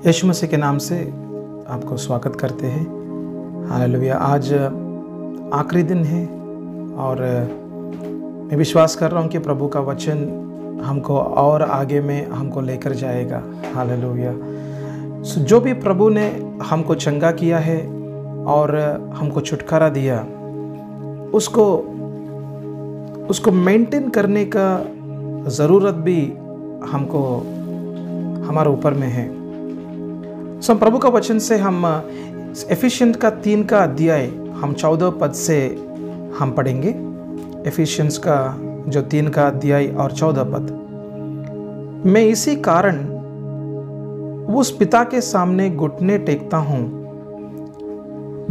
यीशु मसीह के नाम से आपको स्वागत करते हैं। हालेलुया। आज आखिरी दिन है और मैं विश्वास कर रहा हूँ कि प्रभु का वचन हमको और आगे में हमको लेकर जाएगा। हालेलुया। जो भी प्रभु ने हमको चंगा किया है और हमको छुटकारा दिया, उसको मेंटेन करने का ज़रूरत भी हमको हमारे ऊपर में है। सो प्रभु का वचन से हम एफिशिएंट का 3 का अध्याय हम 14 पद से हम पढ़ेंगे। एफिशिएंट्स का जो 3 का अध्याय और 14 पद। मैं इसी कारण उस पिता के सामने घुटने टेकता हूँ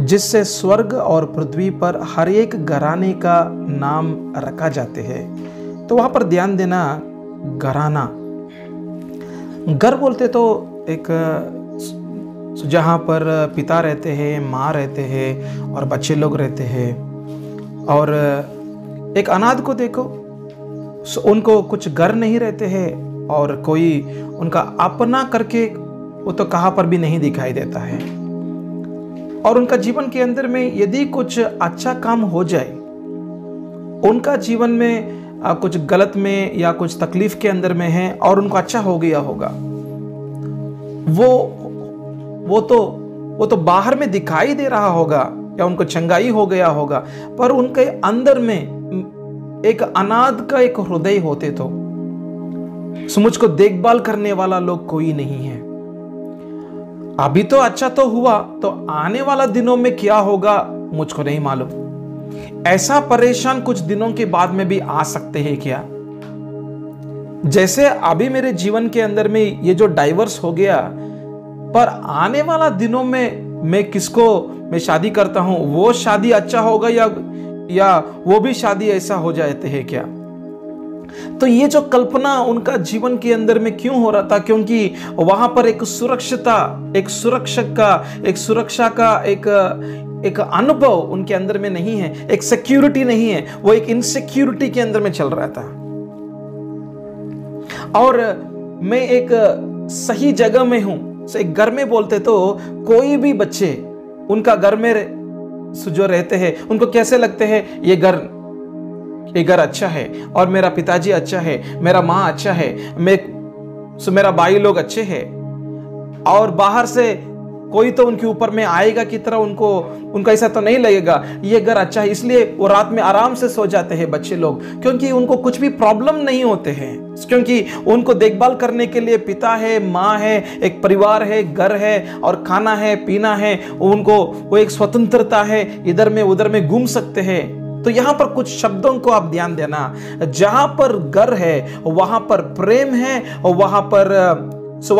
जिससे स्वर्ग और पृथ्वी पर हर एक घराने का नाम रखा जाते हैं। तो वहाँ पर ध्यान देना, घराना, घर बोलते तो एक जहाँ पर पिता रहते हैं, माँ रहते हैं और बच्चे लोग रहते हैं। और एक अनाथ को देखो, उनको कुछ घर नहीं रहते हैं और कोई उनका अपना करके वो तो कहाँ पर भी नहीं दिखाई देता है। और उनका जीवन के अंदर में यदि कुछ अच्छा काम हो जाए, उनका जीवन में कुछ गलत में या कुछ तकलीफ के अंदर में है और उनको अच्छा हो गया होगा, वो तो बाहर में दिखाई दे रहा होगा या उनको चंगाई हो गया होगा, पर उनके अंदर में एक अनाथ का एक हृदय होते तो मुझको देखभाल करने वाला लोग कोई नहीं है। अभी तो अच्छा तो हुआ, तो आने वाला दिनों में क्या होगा मुझको नहीं मालूम। ऐसा परेशान कुछ दिनों के बाद में भी आ सकते हैं क्या? जैसे अभी मेरे जीवन के अंदर में ये जो डाइवर्स हो गया, पर आने वाला दिनों में मैं शादी करता हूं, वो शादी अच्छा होगा या वो भी शादी ऐसा हो जाते हैं क्या? तो ये जो कल्पना उनका जीवन के अंदर में क्यों हो रहा था? क्योंकि वहां पर एक सुरक्षा का एक अनुभव उनके अंदर में नहीं है, एक सिक्योरिटी नहीं है, वो एक इनसिक्योरिटी के अंदर में चल रहा था। और मैं एक सही जगह में हूं। एक घर में बोलते तो कोई भी बच्चे उनका घर में जो रहते हैं उनको कैसे लगते हैं, ये घर अच्छा है और मेरा पिताजी अच्छा है, मेरा माँ अच्छा है, मेरा भाई लोग अच्छे हैं। और बाहर से कोई तो उनके ऊपर में आएगा की तरह उनका ऐसा तो नहीं लगेगा, ये घर अच्छा है। इसलिए वो रात में आराम से सो जाते हैं बच्चे लोग, क्योंकि उनको कुछ भी प्रॉब्लम नहीं होते हैं, क्योंकि उनको देखभाल करने के लिए पिता है, माँ है, एक परिवार है, घर है और खाना है, पीना है। उनको वो एक स्वतंत्रता है, इधर में उधर में घूम सकते हैं। तो यहाँ पर कुछ शब्दों को आप ध्यान देना। जहां पर घर है वहां पर प्रेम है, और वहां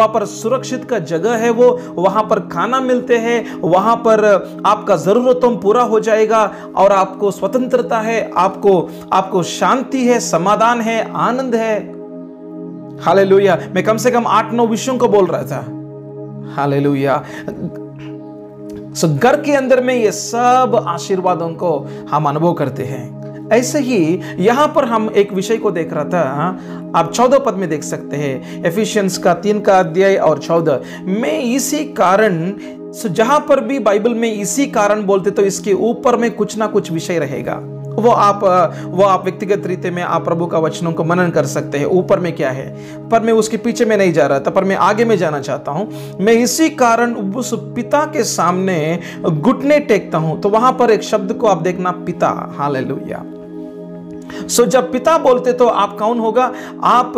पर सुरक्षित का जगह है, वो वहां पर खाना मिलते हैं, वहां पर आपका जरूरतों पूरा हो जाएगा और आपको स्वतंत्रता है, आपको शांति है, समाधान है, आनंद है। हालेलुया। मैं कम से कम 8-9 विषयों को बोल रहा था। हालेलुया। घर के अंदर में ये सब आशीर्वादों को हम अनुभव करते हैं। ऐसे ही यहां पर हम एक विषय को देख रहा था, आप 14 पद में देख सकते हैं। एफिशिएंट्स का 3 का अध्याय और 14। मैं इसी कारण, जहां पर भी बाइबल में इसी कारण बोलते तो इसके ऊपर में कुछ ना कुछ विषय रहेगा। वो आप व्यक्तिगत रीति में आप प्रभु का वचनों को मनन कर सकते हैं, ऊपर में क्या है। पर मैं उसके पीछे में नहीं जा रहा था, पर मैं आगे में जाना चाहता हूं। मैं इसी कारण उस पिता के सामने घुटने टेकता हूं। तो वहां पर एक शब्द को आप देखना, पिता। हालेलुया। जब पिता बोलते तो आप कौन होगा? आप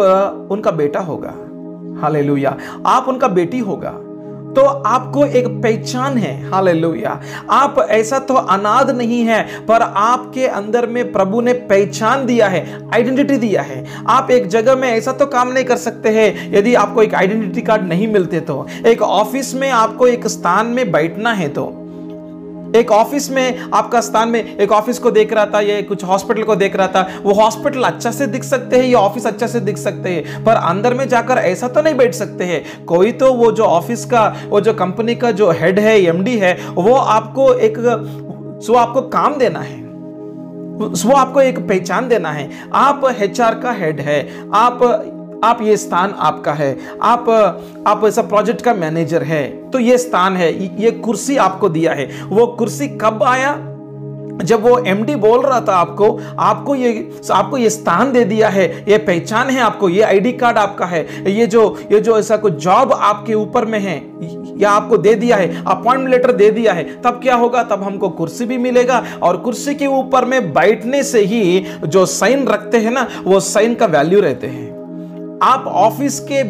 उनका बेटा होगा। हालेलुया। आप उनका बेटी होगा। तो आपको एक पहचान है। हालेलुया। आप ऐसा तो अनाथ नहीं है, पर आपके अंदर में प्रभु ने पहचान दिया है, आइडेंटिटी दिया है। आप एक जगह में ऐसा तो काम नहीं कर सकते हैं यदि आपको एक आइडेंटिटी कार्ड नहीं मिलते तो। एक ऑफिस में आपको एक स्थान में बैठना है, तो एक ऑफिस में आपका स्थान में, एक ऑफिस को देख रहा था, ये कुछ हॉस्पिटल को देख रहा था, वो हॉस्पिटल अच्छा से दिख सकते हैं, ये ऑफिस अच्छा से दिख सकते हैं, पर अंदर में जाकर ऐसा तो नहीं बैठ सकते हैं। कोई तो वो जो ऑफिस का, वो जो कंपनी का जो हेड है, एमडी है, वो आपको काम देना है, वो आपको एक पहचान देना है। आप एचआर का हेड है, आप आप ये स्थान आपका है, आप ऐसा प्रोजेक्ट का मैनेजर है, तो ये स्थान है, ये कुर्सी आपको दिया है। वो कुर्सी कब आया? जब वो एमडी बोल रहा था आपको ये स्थान दे दिया है, ये पहचान है आपको, ये आईडी कार्ड आपका है, ये जो ऐसा कोई जॉब आपके ऊपर में है या आपको दे दिया है, अपॉइंटमेंट लेटर दे दिया है, तब क्या होगा? तब हमको कुर्सी भी मिलेगा, और कुर्सी के ऊपर में बैठने से ही जो साइन रखते हैं ना, वो साइन का वैल्यू रहते हैं। आप ऑफिस के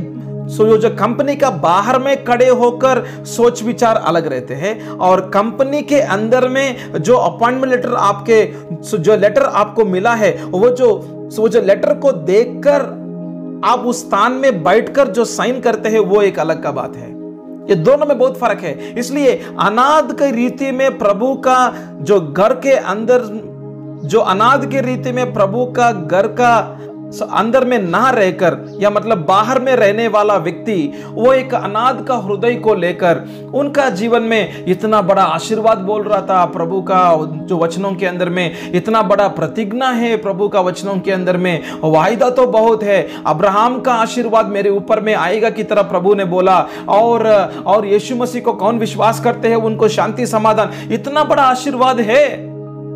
जो कंपनी का बाहर में खड़े होकर सोच विचार अलग रहते हैं, और कंपनी के अंदर में जो अपॉइंटमेंट लेटर जो लेटर आपको मिला है, वो जो लेटर को देखकर आप उस स्थान में बैठकर जो साइन करते हैं, वो एक अलग का बात है। ये दोनों में बहुत फर्क है। इसलिए अनाद की रीति में प्रभु का जो घर के अंदर, जो अनाद की रीति में प्रभु का घर का अंदर में ना रहकर, या मतलब बाहर में रहने वाला व्यक्ति, वो एक अनाद का हृदय को लेकर उनका जीवन में इतना बड़ा आशीर्वाद बोल रहा था प्रभु का जो वचनों के अंदर में, इतना बड़ा प्रतिज्ञा है प्रभु का वचनों के अंदर में, वायदा तो बहुत है, अब्राहम का आशीर्वाद मेरे ऊपर में आएगा की तरह प्रभु ने बोला, और यीशु मसीह को कौन विश्वास करते हैं उनको शांति समाधान, इतना बड़ा आशीर्वाद है,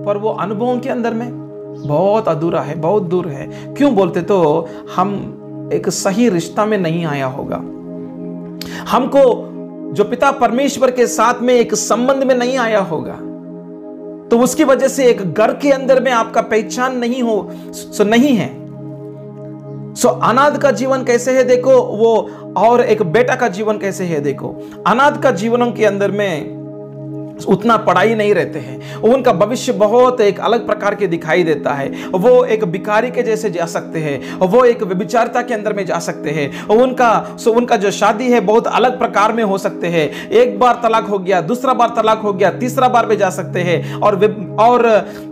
पर वो अनुभवों के अंदर में बहुत अधूरा है, बहुत दूर है। क्यों बोलते? तो हम एक सही रिश्ता में नहीं आया होगा, हमको जो पिता परमेश्वर के साथ में एक संबंध में नहीं आया होगा, तो उसकी वजह से एक घर के अंदर में आपका पहचान नहीं नहीं है। अनाथ का जीवन कैसे है देखो, वो और एक बेटा का जीवन कैसे है देखो। अनाथ का जीवनों के अंदर में उतना पढ़ाई नहीं रहते हैं, उनका भविष्य बहुत एक अलग प्रकार के दिखाई देता है। वो एक भिखारी के जैसे जा सकते हैं, वो एक व्यभिचारिता के अंदर में जा सकते हैं, उनका जो शादी है बहुत अलग प्रकार में हो सकते हैं। एक बार तलाक हो गया, दूसरा बार तलाक हो गया, तीसरा बार में जा सकते हैं, और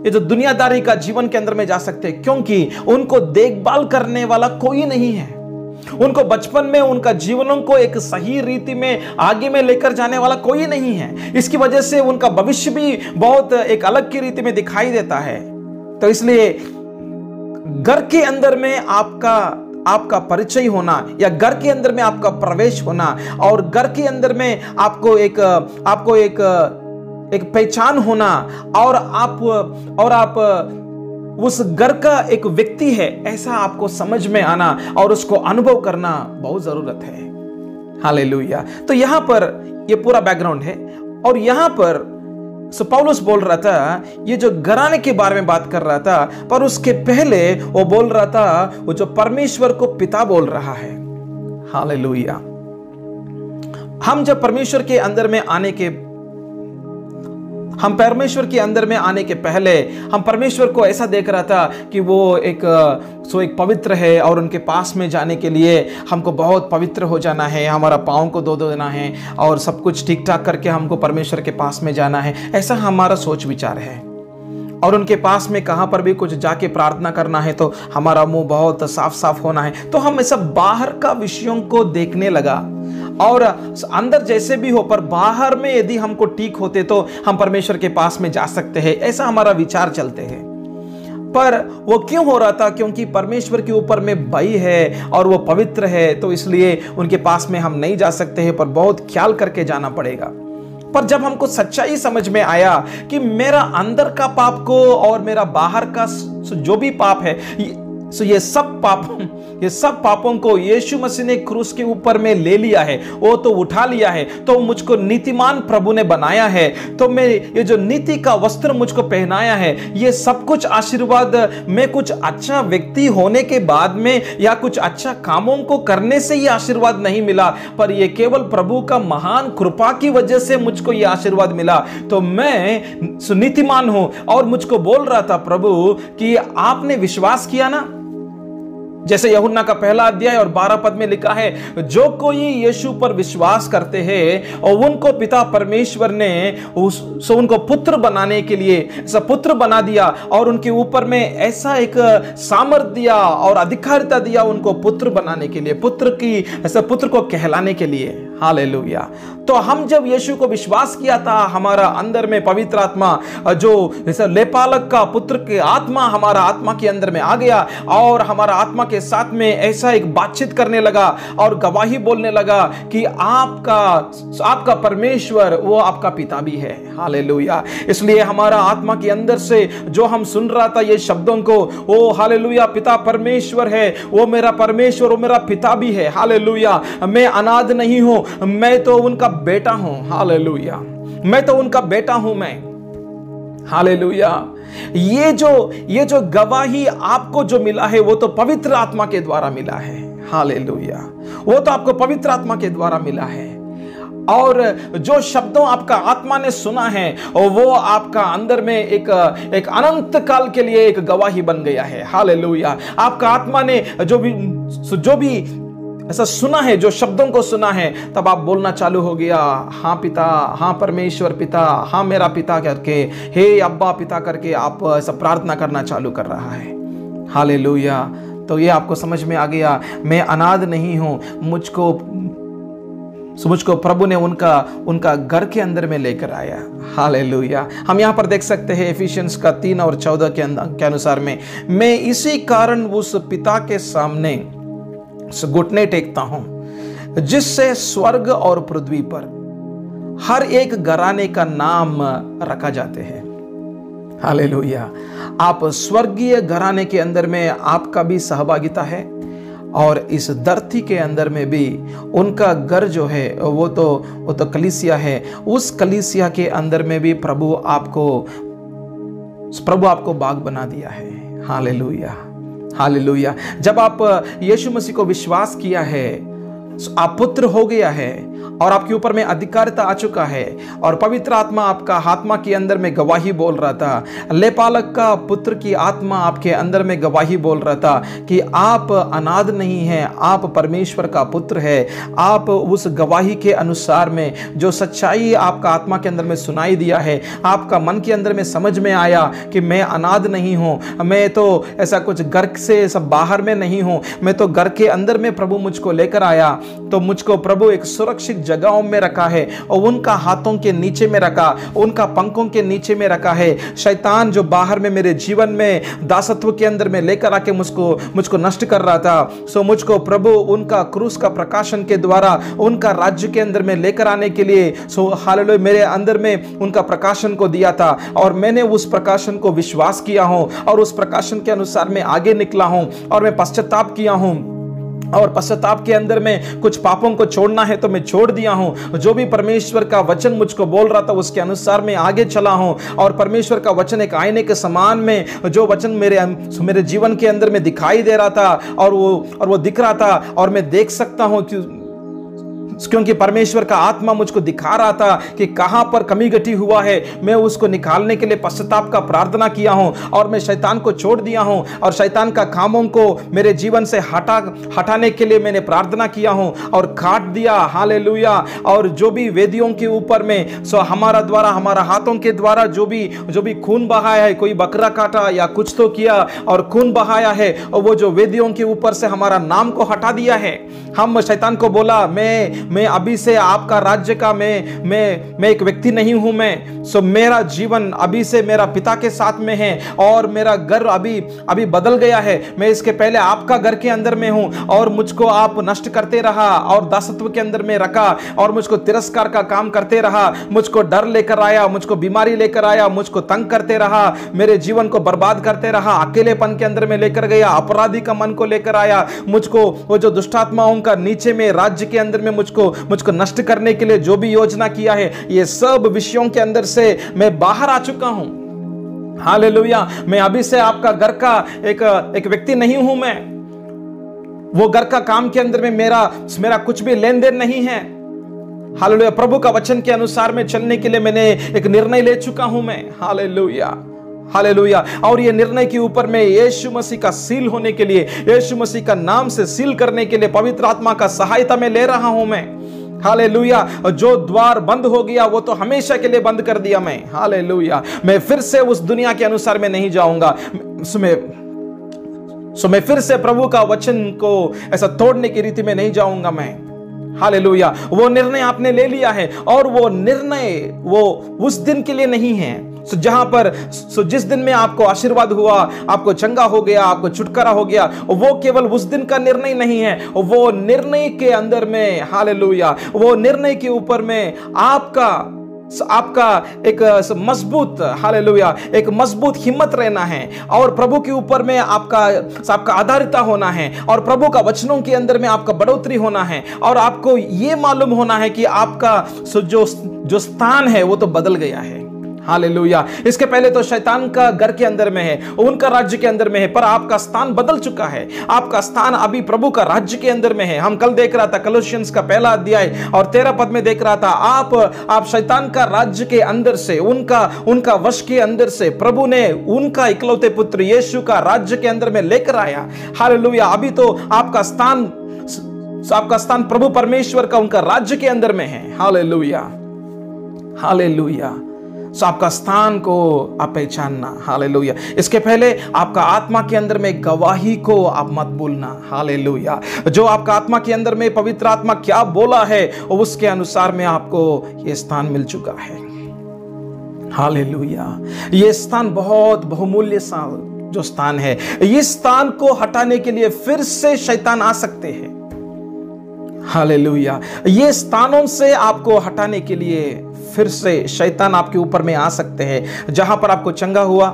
ये जो दुनियादारी का जीवन के अंदर में जा सकते हैं, क्योंकि उनको देखभाल करने वाला कोई नहीं है। उनको बचपन में उनका जीवनों को एक सही रीति में आगे में लेकर जाने वाला कोई नहीं है। इसकी वजह से उनका भविष्य भी बहुत एक अलग की रीति में दिखाई देता है। तो इसलिए घर के अंदर में आपका परिचय होना, या घर के अंदर में आपका प्रवेश होना, और घर के अंदर में आपको एक पहचान होना, और आप उस घर का एक व्यक्ति है ऐसा आपको समझ में आना और उसको अनुभव करना बहुत जरूरत है। हालेलुया। तो यहां पर ये पूरा बैकग्राउंड है, और यहां पर पौलुस बोल रहा था, ये जो घराने के बारे में बात कर रहा था, पर उसके पहले वो बोल रहा था वो जो परमेश्वर को पिता बोल रहा है। हालेलुया। हम जब परमेश्वर के अंदर में आने के पहले हम परमेश्वर को ऐसा देख रहा था कि वो एक पवित्र है, और उनके पास में जाने के लिए हमको बहुत पवित्र हो जाना है, हमारा पाँव को धो देना है, और सब कुछ ठीक ठाक करके हमको परमेश्वर के पास में जाना है। ऐसा हमारा सोच विचार है। और उनके पास में कहाँ पर भी कुछ जाके प्रार्थना करना है तो हमारा मुंह बहुत साफ साफ होना है। तो हम ऐसा बाहर का विषयों को देखने लगा, और अंदर जैसे भी हो, पर बाहर में यदि हमको ठीक होते तो हम परमेश्वर के पास में जा सकते हैं, ऐसा हमारा विचार चलते हैं। पर वो क्यों हो रहा था? क्योंकि परमेश्वर के ऊपर में भय है और वो पवित्र है, तो इसलिए उनके पास में हम नहीं जा सकते हैं, पर बहुत ख्याल करके जाना पड़ेगा। पर जब हमको सच्चाई समझ में आया कि मेरा अंदर का पाप को और मेरा बाहर का जो भी पाप है, ये सब पापों को यीशु मसीह ने क्रूस के ऊपर में ले लिया है, वो तो उठा लिया है, तो मुझको नीतिमान प्रभु ने बनाया है, तो मैं ये जो नीति का वस्त्र मुझको पहनाया है, ये सब कुछ आशीर्वाद मैं कुछ अच्छा व्यक्ति होने के बाद में या कुछ अच्छा कामों को करने से ये आशीर्वाद नहीं मिला, पर ये केवल प्रभु का महान कृपा की वजह से मुझको ये आशीर्वाद मिला। तो मैं नीतिमान हूं, और मुझको बोल रहा था प्रभु कि आपने विश्वास किया ना, जैसे यूहन्ना का 1 अध्याय और 12 पद में लिखा है, जो कोई यीशु पर विश्वास करते हैं और उनको पिता परमेश्वर ने उनको पुत्र बनाने के लिए ऐसा पुत्र बना दिया, और उनके ऊपर में ऐसा एक सामर्थ दिया और अधिकारिता दिया उनको पुत्र बनाने के लिए, पुत्र को कहलाने के लिए। हालेलुया। तो हम जब यीशु को विश्वास किया था, हमारा अंदर में पवित्र आत्मा जो जैसे लेपालक का पुत्र के आत्मा हमारा आत्मा के अंदर में आ गया और हमारा आत्मा के साथ में ऐसा एक बातचीत करने लगा और गवाही बोलने लगा कि आपका परमेश्वर वो आपका पिता भी है। हालेलुया। इसलिए हमारा आत्मा के अंदर से जो हम सुन रहा था ये शब्दों को, ओ हालेलुया, पिता परमेश्वर है, वो मेरा परमेश्वर, वो मेरा पिता भी है। हालेलुया। मैं अनाथ नहीं हूं, मैं तो उनका बेटा हूं। हालेलुया। मैं तो उनका बेटा हूं मैं। हालेलुया। ये जो गवाही आपको जो मिला है वो तो पवित्र आत्मा के द्वारा मिला है। हालेलुया। वो तो आपको पवित्र आत्मा के द्वारा मिला है। और जो शब्दों आपका आत्मा ने सुना है वो आपका अंदर में एक अनंत काल के लिए एक गवाही बन गया है। हालेलुया। आपका आत्मा ने जो भी ऐसा सुना है, जो शब्दों को सुना है, तब आप बोलना चालू हो गया, हाँ पिता, हाँ परमेश्वर पिता, हाँ मेरा पिता करके, हे अब्बा पिता करके आप ऐसा प्रार्थना करना चालू कर रहा है। हालेलुया। तो ये आपको समझ में आ गया, मैं अनाथ नहीं हूं, मुझको प्रभु ने उनका घर के अंदर में लेकर आया। हालेलुया। हम यहाँ पर देख सकते हैं एफिशियंस का 3 और 14 के अनुसार में, मैं इसी कारण उस पिता के सामने घुटने टेकता हूं जिससे स्वर्ग और पृथ्वी पर हर एक घराने का नाम रखा जाते हैं। हालेलुया। आप स्वर्गीय घराने के अंदर में आपका भी सहभागिता है और इस धरती के अंदर में भी उनका घर जो है वो तो कलीसिया है। उस कलीसिया के अंदर में भी प्रभु आपको बाग बना दिया है। हालेलुया। हालेलुया। जब आप यीशु मसीह को विश्वास किया है, आप पुत्र हो गया है और आपके ऊपर में अधिकारिता आ चुका है और पवित्र आत्मा आपका आत्मा के अंदर में गवाही बोल रहा था। लेपालक का पुत्र की आत्मा आपके अंदर में गवाही बोल रहा था कि आप अनाथ नहीं हैं, आप परमेश्वर का पुत्र है। आप उस गवाही के अनुसार में जो सच्चाई आपका आत्मा के अंदर में सुनाई दिया है, आपका मन के अंदर में समझ में आया कि मैं अनाथ नहीं हूं, मैं तो ऐसा कुछ घर से सब बाहर में नहीं हूं, मैं तो घर के अंदर में प्रभु मुझको लेकर आया। तो मुझको प्रभु एक सुरक्षित जगहों में रखा है और उनका हाथों के नीचे में रखा, उनका पंखों के नीचे में रखा है। शैतान जो बाहर में मेरे जीवन में दासत्व के अंदर में लेकर आके मुझको नष्ट कर रहा था, सो मुझको प्रभु उनका क्रूस का प्रकाशन के द्वारा उनका राज्य के अंदर में लेकर आने के लिए, सो हालेलुया, मेरे अंदर में उनका प्रकाशन को दिया था और मैंने उस प्रकाशन को विश्वास किया हूं और उस प्रकाशन के अनुसार मैं आगे निकला हूं और मैं पश्चाताप किया हूं और पश्चाताप के अंदर में कुछ पापों को छोड़ना है तो मैं छोड़ दिया हूं। जो भी परमेश्वर का वचन मुझको बोल रहा था उसके अनुसार मैं आगे चला हूं और परमेश्वर का वचन एक आईने के समान में जो वचन मेरे जीवन के अंदर में दिखाई दे रहा था और वो दिख रहा था और मैं देख सकता हूं क्योंकि परमेश्वर का आत्मा मुझको दिखा रहा था कि कहां पर कमी घटी हुआ है। मैं उसको निकालने के लिए पश्चाताप का प्रार्थना किया हूं और मैं शैतान को छोड़ दिया हूं और शैतान का कामों को मेरे जीवन से हटाने के लिए मैंने प्रार्थना किया हूं और काट दिया। हालेलुया। और जो भी वेदियों के ऊपर में हमारा हाथों के द्वारा जो भी खून बहाया है, कोई बकरा काटा या कुछ तो किया और खून बहाया है और वो जो वेदियों के ऊपर से हमारा नाम को हटा दिया है। हम शैतान को बोला मैं अभी से आपका राज्य का मैं एक व्यक्ति नहीं हूं, मैं सो मेरा जीवन अभी से मेरा पिता के साथ में है और मेरा घर अभी बदल गया है। मैं इसके पहले आपका घर के अंदर में हूं और मुझको आप नष्ट करते रहा और दासत्व के अंदर में रखा और मुझको तिरस्कार का काम करते रहा, मुझको डर लेकर आया, मुझको बीमारी लेकर आया, मुझको तंग करते रहा, मेरे जीवन को बर्बाद करते रहा, अकेलेपन के अंदर में लेकर गया, अपराधी का मन को लेकर आया, मुझको वो जो दुष्टात्माओं का नीचे में राज्य के अंदर में मुझको नष्ट करने के लिए जो भी योजना किया है, ये सब विषयों के अंदर से मैं बाहर आ चुका हूं। हालेलुया। मैं अभी से आपका घर का एक व्यक्ति नहीं हूं, मैं वो घर का काम के अंदर में मेरा कुछ भी लेन देन नहीं है। हालेलुया। प्रभु का वचन के अनुसार में चलने के लिए मैंने एक निर्णय ले चुका हूं मैं। हालेलुया। हालेलुया। और ये निर्णय के ऊपर में यीशु मसीह का सील होने के लिए, यीशु मसीह का नाम से सील करने के लिए पवित्र आत्मा का सहायता में ले रहा हूं मैं। हालेलुया। जो द्वार बंद हो गया वो तो हमेशा के लिए बंद कर दिया मैं। हालेलुया। मैं फिर से उस दुनिया के अनुसार में नहीं जाऊंगा। मैं फिर से प्रभु का वचन को ऐसा तोड़ने की रीति में नहीं जाऊंगा मैं। हालेलुया। वो निर्णय आपने ले लिया है और वो निर्णय वो उस दिन के लिए नहीं है। जहां पर जिस दिन में आपको आशीर्वाद हुआ, आपको चंगा हो गया, आपको छुटकारा हो गया, वो केवल उस दिन का निर्णय नहीं है। वो निर्णय के अंदर में, हालेलुया, वो निर्णय के ऊपर में आपका एक मजबूत, हालेलुया, एक मजबूत हिम्मत रहना है और प्रभु के ऊपर में आपका आधारिता होना है और प्रभु का वचनों के अंदर में आपका बढ़ोतरी होना है और आपको यह मालूम होना है कि आपका जो स्थान है वो तो बदल गया है। हालेलुया। इसके पहले तो शैतान का घर के अंदर में है, उनका राज्य के अंदर में है, पर आपका स्थान बदल चुका है। आपका स्थान अभी प्रभु का राज्य के अंदर में है। हम कल देख रहा था कोलोसियंस का 1 अध्याय और 13 पद में देख रहा था, आप शैतान का राज्य के अंदर से, उनका वश के अंदर से प्रभु ने उनका इकलौते पुत्र यीशु का राज्य के अंदर में लेकर आया। हालेलुया। अभी तो आपका स्थान प्रभु परमेश्वर का, उनका राज्य के अंदर में है। Hallelujah, hallelujah. आपका स्थान को आप पहचानना। हालेलुया। इसके पहले आपका आत्मा के अंदर में गवाही को आप मत भूलना। हालेलुया। जो आपका आत्मा के अंदर में पवित्र आत्मा क्या बोला है उसके अनुसार में आपको यह स्थान मिल चुका है। हालेलुया। यह स्थान बहुत बहुमूल्य जो स्थान है, इस स्थान को हटाने के लिए फिर से शैतान आ सकते हैं। हालेलुया। ये स्थानों से आपको हटाने के लिए फिर से शैतान आपके ऊपर में आ सकते हैं। जहां पर आपको चंगा हुआ,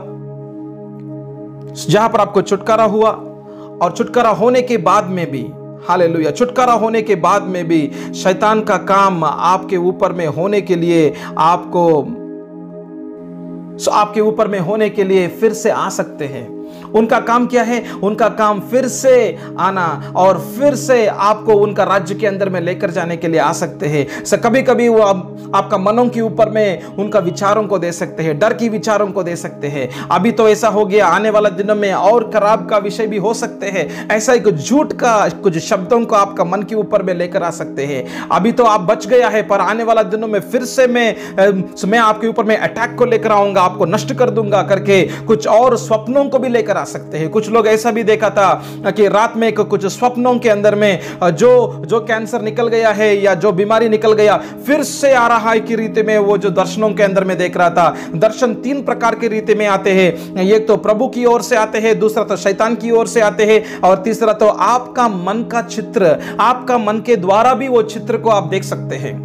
जहां पर आपको छुटकारा हुआ और छुटकारा होने के बाद में भी, हालेलुया, छुटकारा होने के बाद में भी शैतान का काम आपके ऊपर में होने के लिए, आपके ऊपर में होने के लिए फिर से आ सकते हैं। उनका काम क्या है? उनका काम फिर से आना और फिर से आपको उनका राज्य के अंदर में लेकर जाने के लिए आ सकते हैं। कभी कभी वो आपका मनों के ऊपर में उनका विचारों को दे सकते हैं, डर की विचारों को दे सकते हैं। अभी तो ऐसा हो गया, आने वाला दिनों में और खराब का विषय भी हो सकते हैं। ऐसा एक झूठ का कुछ शब्दों को आपका मन के ऊपर में लेकर आ सकते हैं। अभी तो आप बच गया है, पर आने वाला दिनों में फिर से मैं आपके ऊपर में अटैक को लेकर आऊंगा, आपको नष्ट कर दूंगा करके कुछ और स्वप्नों को भी लेकर आ सकते हैं। कुछ लोग ऐसा भी देखा था कि रात में कुछ स्वप्नों के अंदर में जो कैंसर निकल गया है या जो बीमारी निकल गया फिर से आ रहा है की रीति में, वो जो दर्शनों के अंदर में देख रहा था। दर्शन 3 प्रकार की रीति में आते हैं। एक तो प्रभु की ओर से आते हैं, दूसरा तो शैतान की ओर से आते हैं और तीसरा तो आपका मन का चित्र, आपका मन के द्वारा भी वो चित्र को आप देख सकते हैं।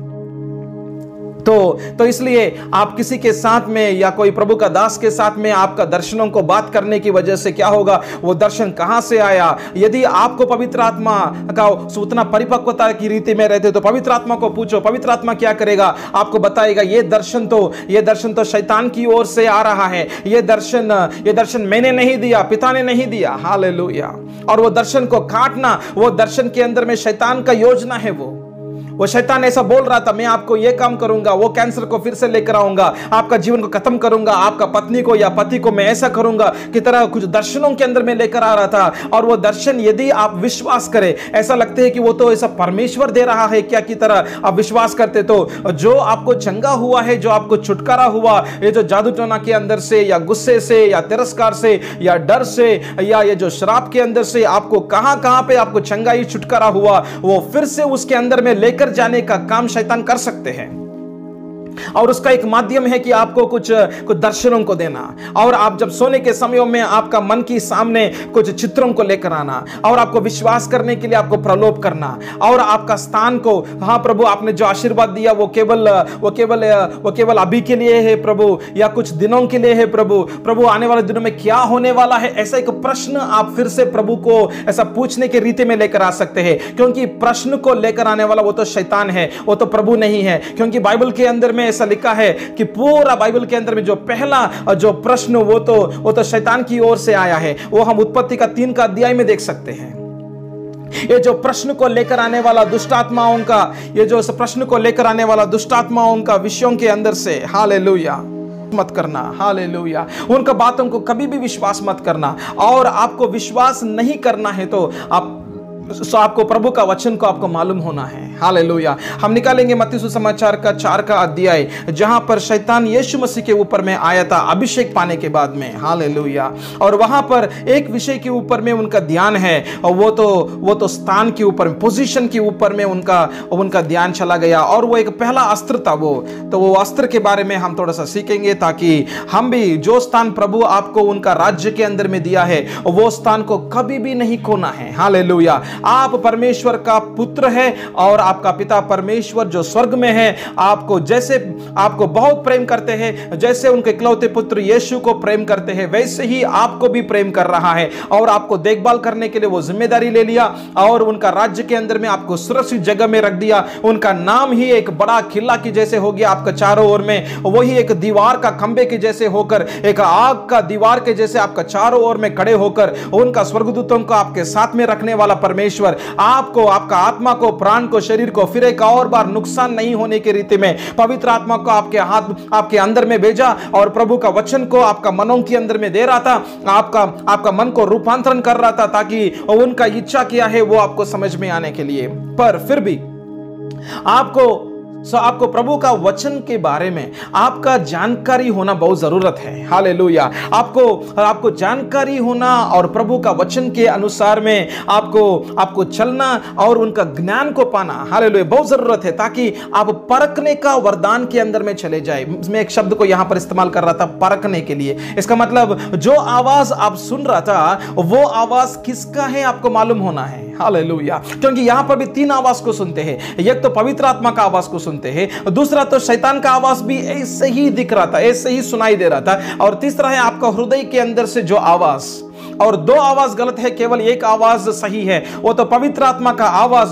तो इसलिए आप किसी के साथ में या कोई प्रभु का दास के साथ में आपका दर्शनों को बात करने की वजह से क्या होगा, वो दर्शन कहां से आया। यदि आपको पवित्र आत्मा का उतना परिपक्वता की रीति में रहते तो पवित्र आत्मा को पूछो, पवित्र आत्मा क्या करेगा, आपको बताएगा ये दर्शन तो शैतान की ओर से आ रहा है। ये दर्शन मैंने नहीं दिया, पिता ने नहीं दिया। हालेलुया। और वो दर्शन को काटना, वो दर्शन के अंदर में शैतान का योजना है। वो शैतान ऐसा बोल रहा था, मैं आपको ये काम करूंगा, वो कैंसर को फिर से लेकर आऊंगा, आपका जीवन को खत्म करूंगा, आपका पत्नी को या पति को मैं ऐसा करूंगा की तरह कुछ दर्शनों के अंदर में लेकर आ रहा था। और वो दर्शन यदि आप विश्वास करें, ऐसा लगते है कि वो तो ऐसा परमेश्वर दे रहा है क्या की तरह आप विश्वास करते, तो जो आपको चंगा हुआ है, जो आपको छुटकारा हुआ, ये जो जादू टोना के अंदर से या गुस्से से या तिरस्कार से या डर से या ये जो शराब के अंदर से आपको कहां पे आपको चंगाई छुटकारा हुआ, वो फिर से उसके अंदर में लेकर जाने का काम शैतान कर सकते हैं। और उसका एक माध्यम है कि आपको कुछ दर्शनों को देना, और आप जब सोने के समयों में आपका मन के सामने कुछ चित्रों को लेकर आना और आपको विश्वास करने के लिए आपको प्रलोभ करना और आपका स्थान को, हाँ प्रभु आपने जो आशीर्वाद दिया वो केवल अभी के लिए है प्रभु, या कुछ दिनों के लिए है प्रभु आने वाले दिनों में क्या होने वाला है, ऐसा एक प्रश्न आप फिर से प्रभु को ऐसा पूछने के रीति में लेकर आ सकते हैं। क्योंकि प्रश्न को लेकर आने वाला वो तो शैतान है, वो तो प्रभु नहीं है। क्योंकि बाइबल के अंदर में ऐसा लिखा है कि पूरा बाइबल के अंदर में जो पहला जो प्रश्न वो तो शैतान की ओर से आया है। वो हम उत्पत्ति का 3 का अध्याय में देख सकते हैं। ये जो प्रश्न को लेकर आने वाला दुष्टात्माओं का, ये जो प्रश्न को लेकर आने वाला दुष्टात्माओं का विषयों के अंदर से, हालेलुया, मत करना। हालेलुया। उनका बातों को कभी भी विश्वास मत करना। और आपको विश्वास नहीं करना है तो आप सो आपको प्रभु का वचन को आपको मालूम होना है। हालेलुया। हम निकालेंगे मत्ती सुसमाचार का 4 का अध्याय, जहां पर शैतान यीशु मसीह के ऊपर में आया था अभिषेक पाने के बाद में। हालेलुया। और वहां पर एक विषय के ऊपर में उनका ध्यान है, और वो तो स्थान के ऊपर, पोजीशन के ऊपर में उनका ध्यान चला गया, और वो एक पहला अस्त्र था। वो अस्त्र के बारे में हम थोड़ा सा सीखेंगे, ताकि हम भी जो स्थान प्रभु आपको उनका राज्य के अंदर में दिया है, वो स्थान को कभी भी नहीं खोना है। हालेलुया। आप परमेश्वर का पुत्र है, और आपका पिता परमेश्वर जो स्वर्ग में है आपको बहुत प्रेम करते हैं। जैसे उनके इकलौते पुत्र यीशु को प्रेम करते हैं, वैसे ही आपको भी प्रेम कर रहा है, और आपको देखभाल करने के लिए वो जिम्मेदारी ले लिया, और उनका राज्य के अंदर में आपको सुरक्षित जगह में रख दिया। उनका नाम ही एक बड़ा किला की जैसे हो गया आपका चारों ओर में, वही एक दीवार का खंबे के जैसे होकर, एक आग का दीवार के जैसे आपका चारों ओर में खड़े होकर, उनका स्वर्गदूतों को आपके साथ में रखने वाला परमेश्वर आपको, आपका आत्मा को, प्राण को, शरीर को फिर एक और बार नुकसान नहीं होने की रीति में पवित्र आत्मा को आपके अंदर में भेजा, और प्रभु का वचन को आपका मनों के अंदर में दे रहा था, आपका मन को रूपांतरण कर रहा था, ताकि उनका इच्छा क्या है वो आपको समझ में आने के लिए। पर फिर भी आपको प्रभु का वचन के बारे में आपका जानकारी होना बहुत जरूरत है। हालेलुया। आपको जानकारी होना और प्रभु का वचन के अनुसार में आपको चलना और उनका ज्ञान को पाना, हालेलुया, बहुत जरूरत है, ताकि आप परखने का वरदान के अंदर में चले जाए। मैं एक शब्द को यहां पर इस्तेमाल कर रहा था, परखने के लिए। इसका मतलब जो आवाज आप सुन रहा था, वो आवाज किसका है आपको मालूम होना है। हालेलुया। क्योंकि यहां पर भी 3 आवाज को सुनते हैं। एक तो पवित्र आत्मा का आवाज को सुनते हैं, दूसरा तो शैतान का आवाज भी ऐसे ही दिख रहा था, ऐसे ही सुनाई दे रहा था, और तीसरा है आपका हृदय के अंदर से जो आवाज। और 2 आवाज गलत है, केवल एक आवाज सही है, वो तो पवित्र आत्मा का आवाज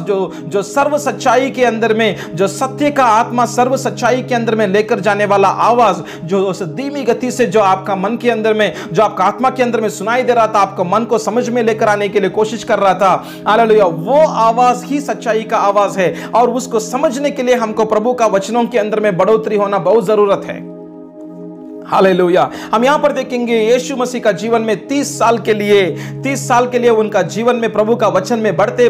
जो सर्व सच्चाई के अंदर में, जो सत्य का आत्मा सर्व सच्चाई के अंदर में लेकर जाने वाला आवाज, जो उस धीमी गति से जो आपका मन के अंदर में, जो आपका आत्मा के अंदर में सुनाई दे रहा था, आपको मन को समझ में लेकर आने के लिए कोशिश कर रहा था। हालेलुया। वो आवाज ही सच्चाई का आवाज है, और उसको समझने के लिए हमको प्रभु का वचनों के अंदर में बढ़ोतरी होना बहुत जरूरत है। हालेलुया। हम यहां पर देखेंगे यीशु मसीह का जीवन में 30 साल के लिए उनका जीवन में प्रभु का वचन में बढ़ते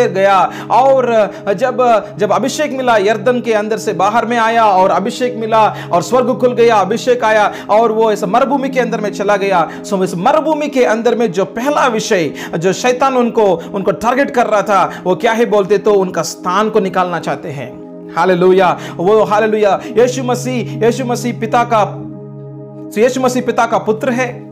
गया। और जब अभिषेक मिला, यरदन के अंदर से बाहर में आया, और अभिषेक मिला, और स्वर्ग खुल गया, अभिषेक आया, और वो इस मरुभूमि के अंदर में चला गया। सो इस मरुभूमि के अंदर में जो पहला विषय जो शैतान उनको टारगेट कर रहा था, वो क्या है बोलते तो उनका स्थान को निकालना चाहते हैं। हालेलुया। वो हालेलुया। यीशु मसीह पिता का पुत्र है,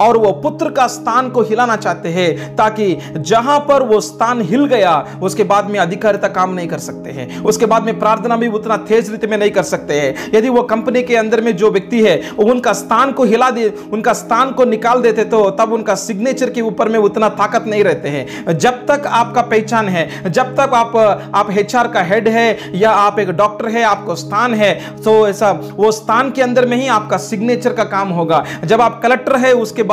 और वो पुत्र का स्थान को हिलाना चाहते हैं, ताकि जहां पर वो स्थान हिल गया, उसके बाद में अधिकारिता काम नहीं कर सकते हैं, उसके बाद में प्रार्थना भी उतना तेज रीति में नहीं कर सकते हैं। यदि वो कंपनी के अंदर में जो व्यक्ति है उनका स्थान को हिला दे, उनका स्थान को निकाल देते, तो तब उनका सिग्नेचर के ऊपर में उतना ताकत नहीं रहते हैं। जब तक आपका पहचान है, जब तक आप HR का हेड है, या आप एक डॉक्टर है, आपको स्थान है, तो ऐसा वो स्थान के अंदर में ही आपका सिग्नेचर का काम होगा। जब आप कलेक्टर है, उसके बाद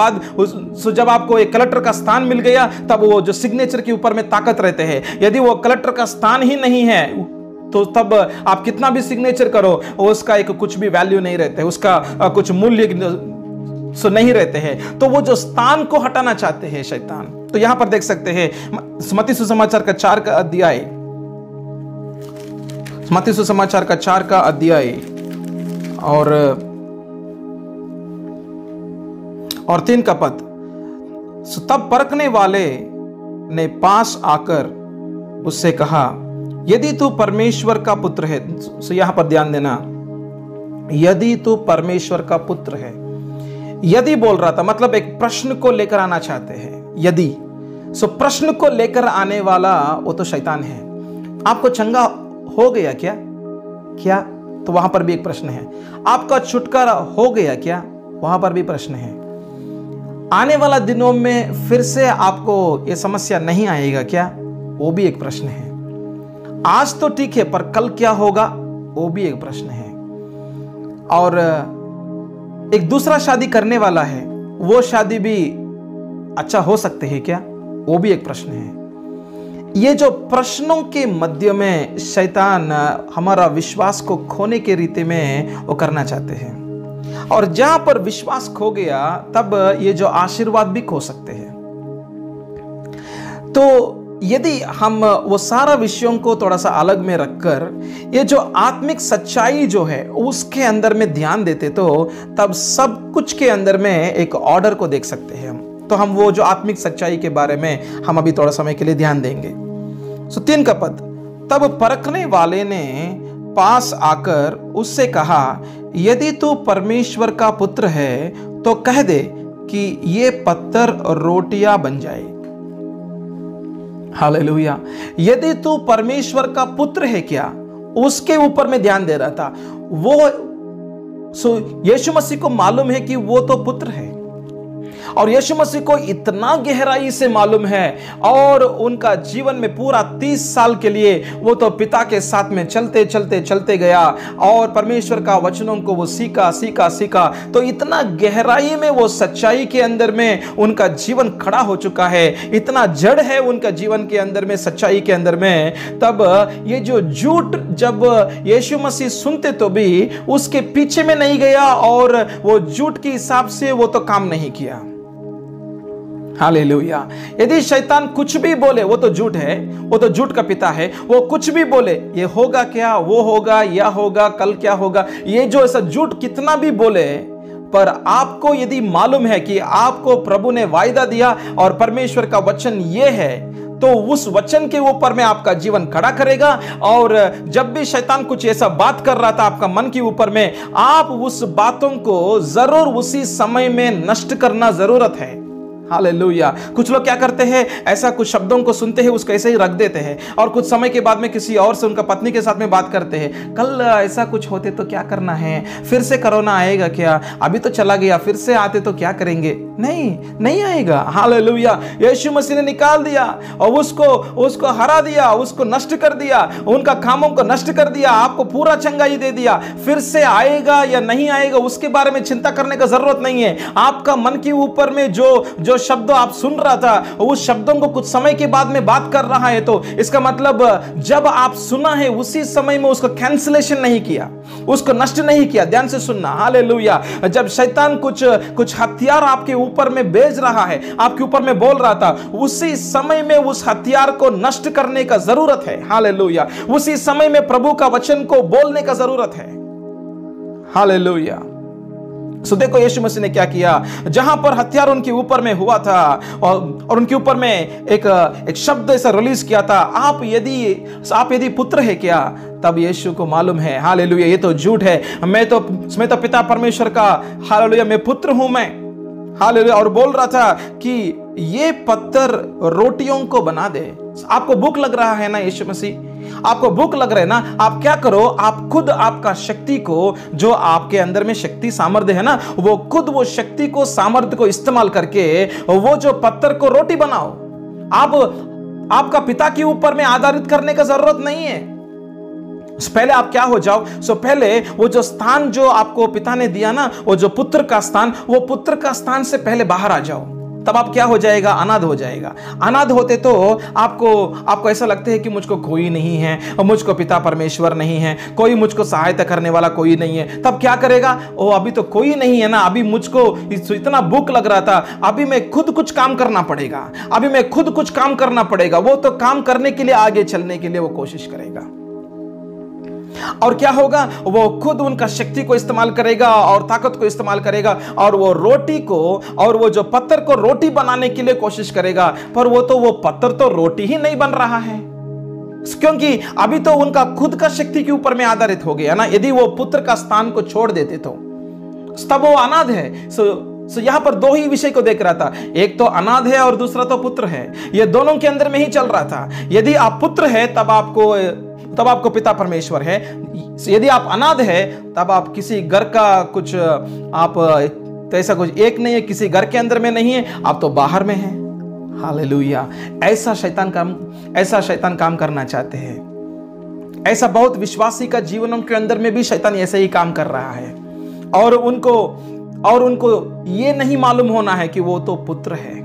जब आपको एक कलेक्टर का स्थान मिल गया, तब वो जो सिग्नेचर के ऊपर में ताकत रहते हैं। यदि वो कलेक्टर का स्थान ही नहीं है, तो तब आप कितना भी सिग्नेचर करो, उसका एक कुछ भी वैल्यू नहीं रहता है, उसका कुछ मूल्य नहीं रहते हैं। तो वो जो स्थान को हटाना चाहते हैं शैतान। तो यहां पर देख सकते हैं मत्ती सुसमाचार का 4 का अध्याय, मत्ती सुसमाचार का 4 का अध्याय और 3 का पद। तब परखने वाले ने पास आकर उससे कहा, यदि तू परमेश्वर का पुत्र है। यहां पर ध्यान देना, यदि तू परमेश्वर का पुत्र है। यदि बोल रहा था, मतलब एक प्रश्न को लेकर आना चाहते हैं। यदि प्रश्न को लेकर आने वाला वो तो शैतान है। आपको चंगा हो गया क्या? तो वहां पर भी एक प्रश्न है। आपका छुटकारा हो गया क्या? वहां पर भी प्रश्न है। आने वाला दिनों में फिर से आपको यह समस्या नहीं आएगा क्या? वो भी एक प्रश्न है। आज तो ठीक है, पर कल क्या होगा? वो भी एक प्रश्न है। और एक दूसरा शादी करने वाला है, वो शादी भी अच्छा हो सकते हैं क्या? वो भी एक प्रश्न है। ये जो प्रश्नों के मध्य में शैतान हमारा विश्वास को खोने के रीति में वो करना चाहते हैं। और जहां पर विश्वास खो गया, तब ये जो आशीर्वाद भी खो सकते हैं। तो यदि हम वो सारा विषयों को थोड़ा सा अलग में रखकर ये जो आत्मिक सच्चाई जो है उसके अंदर में ध्यान देते तो तब सब कुछ के अंदर में एक ऑर्डर को देख सकते हैं हम। तो हम वो जो आत्मिक सच्चाई के बारे में हम अभी थोड़ा समय के लिए ध्यान देंगे। 3 का पद, तब परखने वाले ने पास आकर उससे कहा, यदि तू परमेश्वर का पुत्र है तो कह दे कि ये पत्थर रोटियां बन जाए। हालेलुया। यदि तू परमेश्वर का पुत्र है क्या, उसके ऊपर में ध्यान दे रहा था वो। यीशु मसीह को मालूम है कि वो तो पुत्र है, और यीशु मसीह को इतना गहराई से मालूम है, और उनका जीवन में पूरा 30 साल के लिए वो तो पिता के साथ में चलते चलते चलते गया और परमेश्वर का वचनों को वो सीखा सीखा सीखा। तो इतना गहराई में वो सच्चाई के अंदर में उनका जीवन खड़ा हो चुका है, इतना जड़ है उनका जीवन के अंदर में, सच्चाई के अंदर में। तब ये जो झूठ जब यीशु मसीह सुनते तो भी उसके पीछे में नहीं गया, और वो झूठ के हिसाब से वो तो काम नहीं किया। हालेलुया। यदि शैतान कुछ भी बोले वो तो झूठ है, वो तो झूठ का पिता है। वो कुछ भी बोले, ये होगा क्या, वो होगा, या होगा, कल क्या होगा, ये जो ऐसा झूठ कितना भी बोले, पर आपको यदि मालूम है कि आपको प्रभु ने वायदा दिया और परमेश्वर का वचन ये है, तो उस वचन के ऊपर में आपका जीवन खड़ा करेगा। और जब भी शैतान कुछ ऐसा बात कर रहा था आपका मन के ऊपर में, आप उस बातों को जरूर उसी समय में नष्ट करना जरूरत है। हालेलुया। कुछ लोग क्या करते हैं, ऐसा कुछ शब्दों को सुनते हैं उसको ऐसे ही रख देते हैं, और कुछ समय के बाद में किसी और से, उनका पत्नी के साथ में बात करते हैं, कल ऐसा कुछ होते तो क्या करना है, फिर से कोरोना आएगा क्या, अभी तो चला गया, फिर से आते तो क्या करेंगे। नहीं आएगा। हालेलुया। यीशु मसीह ने निकाल दिया और उसको हरा दिया, उसको नष्ट कर दिया, उनका कामों को नष्ट कर दिया, आपको पूरा चंगाई दे दिया। फिर से आएगा या नहीं आएगा उसके बारे में चिंता करने का जरूरत नहीं है। आपका मन के ऊपर में जो शब्द आप सुन रहा था, उस शब्दों को कुछ समय के बाद में बात कर रहा है, तो इसका मतलब जब आप सुना है उसी समय में उसको कैंसिलेशन नहीं किया, उसको नष्ट नहीं किया। ध्यान से सुनना। हालेलुया। जब शैतान कुछ हथियार आपके ऊपर में भेज रहा है, आपके ऊपर में बोल रहा था, उसी समय में उस हथियार को नष्ट करने का जरूरत है। हालेलुया। उसी समय में प्रभु का वचन को बोलने का जरूरत है। हालेलुया। सो देखो यीशु मसीह ने क्या किया, जहां पर हथियार उनके ऊपर में हुआ था और उनके ऊपर में एक शब्द ऐसा रिलीज किया था, आप यदि पुत्र है क्या, तब यीशु को मालूम है, हालेलुया, ये तो झूठ है, मैं तो पिता परमेश्वर का, हालेलुया, मैं पुत्र हूं मैं, हालेलुया। और बोल रहा था कि ये पत्थर रोटियों को बना दे। आपको भूख लग रहा है ना, यीशु मसीह आपको भूख लग रहा है ना, आप क्या करो, आप खुद आपका शक्ति को, जो आपके अंदर में शक्ति सामर्थ्य है ना, वो खुद वो शक्ति को, सामर्थ्य को इस्तेमाल करके वो जो पत्थर को रोटी बनाओ। आपका पिता के ऊपर में आधारित करने का जरूरत नहीं है। पहले आप क्या हो जाओ, पहले वो जो स्थान जो आपको पिता ने दिया ना, वो जो पुत्र का स्थान, वो पुत्र का स्थान से पहले बाहर आ जाओ। तब आप क्या हो जाएगा, अनाथ हो जाएगा। अनाथ होते तो आपको ऐसा लगता है कि मुझको कोई नहीं है, और मुझको पिता परमेश्वर नहीं है, कोई मुझको सहायता करने वाला कोई नहीं है। तब क्या करेगा, ओ अभी तो कोई नहीं है ना, अभी मुझको इतना भूख लग रहा था, अभी मैं खुद कुछ काम करना पड़ेगा, अभी मैं खुद कुछ काम करना पड़ेगा। वो तो काम करने के लिए, आगे चलने के लिए वो कोशिश करेगा, और क्या होगा, वो खुद उनका शक्ति को इस्तेमाल करेगा और ताकत को इस्तेमाल करेगा, और वो रोटी को, और वो जो पत्थर को रोटी बनाने के लिए कोशिश करेगा। पर वो पत्थर तो रोटी ही नहीं बन रहा है, क्योंकि अभी तो उनका खुद का शक्ति के ऊपर में आधारित हो गया ना। यदि वो पुत्र का स्थान को छोड़ देते तो तब वो अनाथ है। सो यहां पर दो ही विषय को देख रहा था, एक तो अनाथ है और दूसरा तो पुत्र है। ये दोनों के अंदर में ही चल रहा था। यदि आप पुत्र है तब आपको पिता परमेश्वर है, यदि आप अनाथ है तब आप किसी घर का कुछ, आप तो ऐसा कुछ एक नहीं है, किसी घर के अंदर में नहीं है, आप तो बाहर में हैं। हालेलुया। ऐसा शैतान काम करना चाहते हैं। ऐसा बहुत विश्वासी का जीवनों के अंदर में भी शैतान ऐसे ही काम कर रहा है, और उनको ये नहीं मालूम होना है कि वो तो पुत्र है,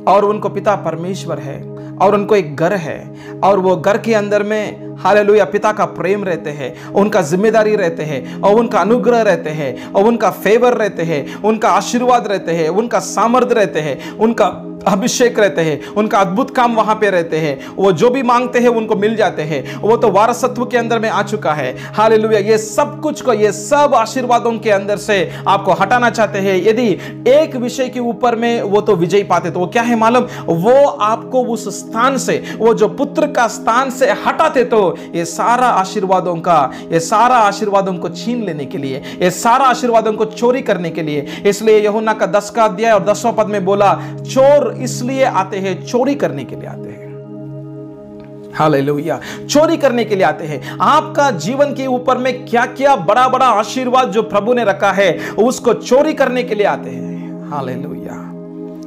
और उनको पिता परमेश्वर है, और उनको एक घर है, और वो घर के अंदर में, हालेलुया, पिता का प्रेम रहते हैं, उनका जिम्मेदारी रहते हैं, और उनका अनुग्रह रहते हैं, और उनका फेवर रहते हैं, उनका आशीर्वाद रहते हैं, उनका सामर्थ्य रहते हैं, उनका अभिषेक रहते हैं, उनका अद्भुत काम वहां पे रहते हैं। वो जो भी मांगते हैं उनको मिल जाते हैं। वो तो वारसत्व के अंदर में आ चुका है। हालेलुया, ये सब कुछ को, ये सब आशीर्वादों के अंदर से आपको हटाना चाहते हैं। यदि एक विषय के ऊपर में वो तो विजय पाते, तो वो क्या है मालूम? वो आपको उस स्थान से, वो जो पुत्र का स्थान से हटाते, तो ये सारा आशीर्वादों का, ये सारा आशीर्वादों को छीन लेने के लिए, ये सारा आशीर्वादों को चोरी करने के लिए। इसलिए यूहन्ना का 10 का अध्याय और 10वां पद में बोला, चोर इसलिए आते हैं, चोरी करने के लिए आते हैं। हालेलुया, चोरी करने के लिए आते हैं। आपका जीवन के ऊपर में क्या क्या बड़ा बड़ा आशीर्वाद जो प्रभु ने रखा है, उसको चोरी करने के लिए आते हैं। हालेलुया,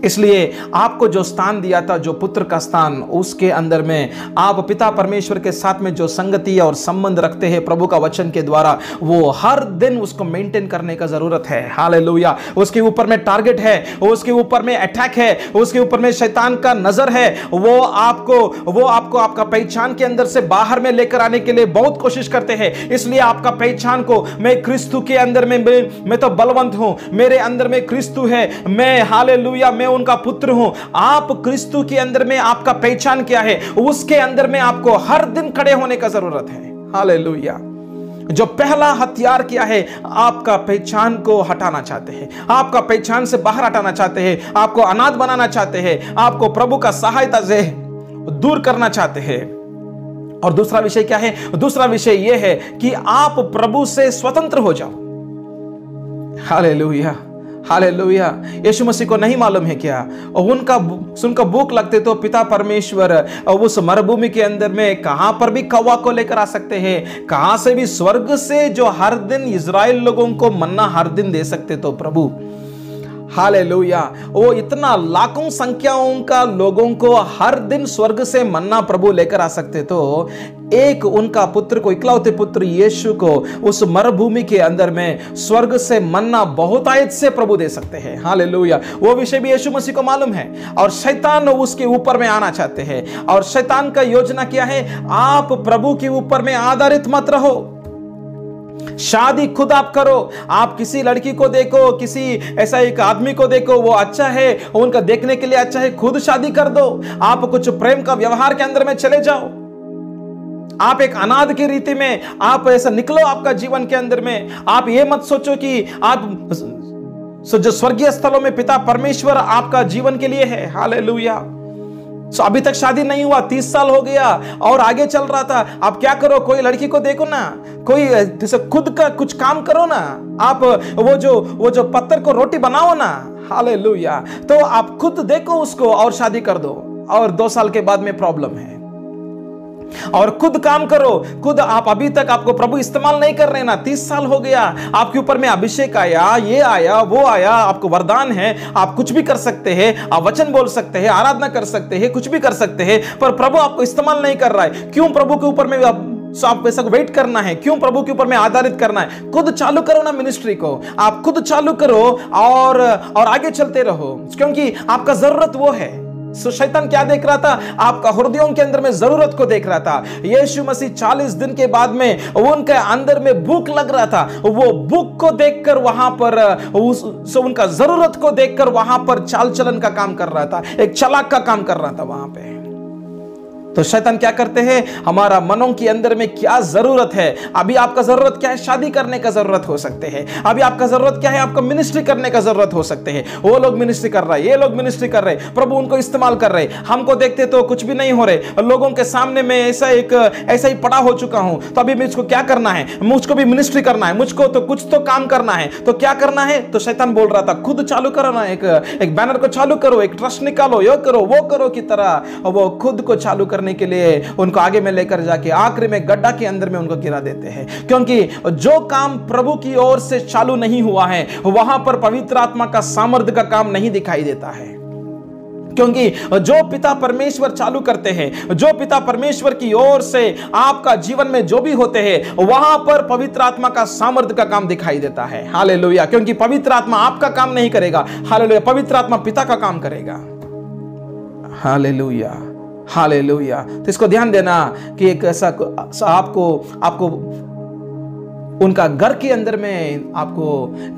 इसलिए आपको जो स्थान दिया था, जो पुत्र का स्थान, उसके अंदर में आप पिता परमेश्वर के साथ में जो संगति और संबंध रखते हैं प्रभु का वचन के द्वारा, वो हर दिन उसको मेंटेन करने का जरूरत है। हालेलुया, उसके ऊपर में टारगेट है, उसके ऊपर में अटैक है, उसके ऊपर में शैतान का नजर है। वो आपको आपका पहचान के अंदर से बाहर में लेकर आने के लिए बहुत कोशिश करते हैं। इसलिए आपका पहचान को, मैं क्रिस्तु के अंदर में, मैं तो बलवंत हूं, मेरे अंदर में क्रिस्तु है, मैं, हालेलुया, मैं उनका पुत्र हूं। आप क्रिस्तु के अंदर में, आपका पहचान क्या है, उसके अंदर में आपको हर दिन खड़े होने का जरूरत है। हालेलुया, जो पहला हथियार क्या है, आपका पहचान को हटाना चाहते हैं, आपका पहचान से बाहर हटाना चाहते हैं, आपको अनाथ बनाना चाहते हैं, आपको प्रभु का सहायता से दूर करना चाहते हैं। और दूसरा विषय क्या है? दूसरा विषय यह है कि आप प्रभु से स्वतंत्र हो जाओ। हालेलुया, हालेलुया, यीशु मसीह को नहीं मालूम है क्या? और उनका सुनकर भूख लगते तो पिता परमेश्वर उस मरुभूमि के अंदर में कहां पर भी कौवा को लेकर आ सकते हैं, कहां से भी स्वर्ग से जो हर दिन इजराइल लोगों को मन्ना हर दिन दे सकते तो प्रभु, हालेलुया, वो इतना लाखों संख्याओं का लोगों को हर दिन स्वर्ग से मन्ना प्रभु लेकर आ सकते, तो एक उनका पुत्र को, इकलौते पुत्र यीशु को उस मरुभूमि के अंदर में स्वर्ग से मन्ना बहुतायत से प्रभु दे सकते हैं। हालेलुया, वो विषय भी यीशु मसीह को मालूम है। और शैतान उसके ऊपर में आना चाहते हैं। और शैतान का योजना क्या है? आप प्रभु के ऊपर में आधारित मत रहो। शादी खुद आप करो। आप किसी लड़की को देखो, किसी ऐसा एक आदमी को देखो, वो अच्छा है, उनका देखने के लिए अच्छा है, खुद शादी कर दो। आप कुछ प्रेम का व्यवहार के अंदर में चले जाओ। आप एक अनाथ की रीति में आप ऐसा निकलो आपका जीवन के अंदर में। आप ये मत सोचो कि आप जो स्वर्गीय स्थलों में पिता परमेश्वर आपका जीवन के लिए है। हालेलुया, अभी तक शादी नहीं हुआ, 30 साल हो गया और आगे चल रहा था। आप क्या करो, कोई लड़की को देखो ना, कोई जैसे खुद का कुछ काम करो ना। आप वो जो पत्थर को रोटी बनाओ ना। हालेलुया, तो आप खुद देखो उसको और शादी कर दो, और 2 साल के बाद में प्रॉब्लम है। और खुद काम करो, खुद आप अभी तक आपको प्रभु इस्तेमाल नहीं कर रहे ना, 30 साल हो गया, आपके ऊपर में अभिषेक आया, ये आया, वो आया, आपको वरदान है, आप कुछ भी कर सकते हैं, आप वचन बोल सकते हैं, आराधना कर सकते हैं, कुछ भी कर सकते हैं, पर प्रभु आपको इस्तेमाल नहीं कर रहा है। क्यों प्रभु के ऊपर में आप ऐसा वेट करना है? क्यों प्रभु के ऊपर में आधारित करना है? खुद चालू करो ना मिनिस्ट्री को, आप खुद चालू करो और आगे चलते रहो, क्योंकि आपका जरूरत वो है। शैतान क्या देख रहा था? आपका हृदयों के अंदर में जरूरत को देख रहा था। यीशु मसीह 40 दिन के बाद में उनके अंदर में भूख लग रहा था। वो भूख को देखकर वहां पर उनका जरूरत को देखकर वहां पर चाल चलन का काम कर रहा था, एक चालाक का काम कर रहा था वहां पे। तो शैतान क्या करते हैं? हमारा मनों के अंदर में क्या जरूरत है? अभी आपका जरूरत क्या है? शादी करने का जरूरत हो सकते हैं। अभी आपका जरूरत क्या है? आपको मिनिस्ट्री करने का जरूरत हो सकते हैं। वो लोग मिनिस्ट्री कर रहा है, ये लोग मिनिस्ट्री कर रहे हैं, प्रभु उनको इस्तेमाल कर रहे हैं। हमको देखते तो कुछ भी नहीं हो रहे, लोगों के सामने में ऐसा ही पड़ा हो चुका हूं, तो अभी मुझको क्या करना है? मुझको भी मिनिस्ट्री करना है, मुझको तो कुछ तो काम करना है। तो क्या करना है? तो शैतान बोल रहा था, खुद चालू करो ना, एक बैनर को चालू करो, एक ट्रस्ट निकालो, ये करो, वो करो की तरह वो खुद को चालू करने के लिए उनको आगे में लेकर जाके आखिरी में गड्ढा के अंदर में उनको गिरा देते हैं। क्योंकि जो काम प्रभु की ओर से चालू नहीं हुआ है, वहां पर पवित्र आत्मा का सामर्थ्य का काम नहीं दिखाई देता है। क्योंकि जो पिता परमेश्वर चालू करते हैं, जो पिता परमेश्वर की ओर से आपका जीवन में जो भी होते हैं, वहां पर पवित्र आत्मा का सामर्थ्य का काम दिखाई देता है। हालेलुया, क्योंकि पवित्र आत्मा आपका काम नहीं करेगा। हालेलुया, पवित्र आत्मा पिता का काम करेगा। Hallelujah, hallelujah. तो इसको ध्यान देना कि एक ऐसा आपको उनका घर के अंदर में आपको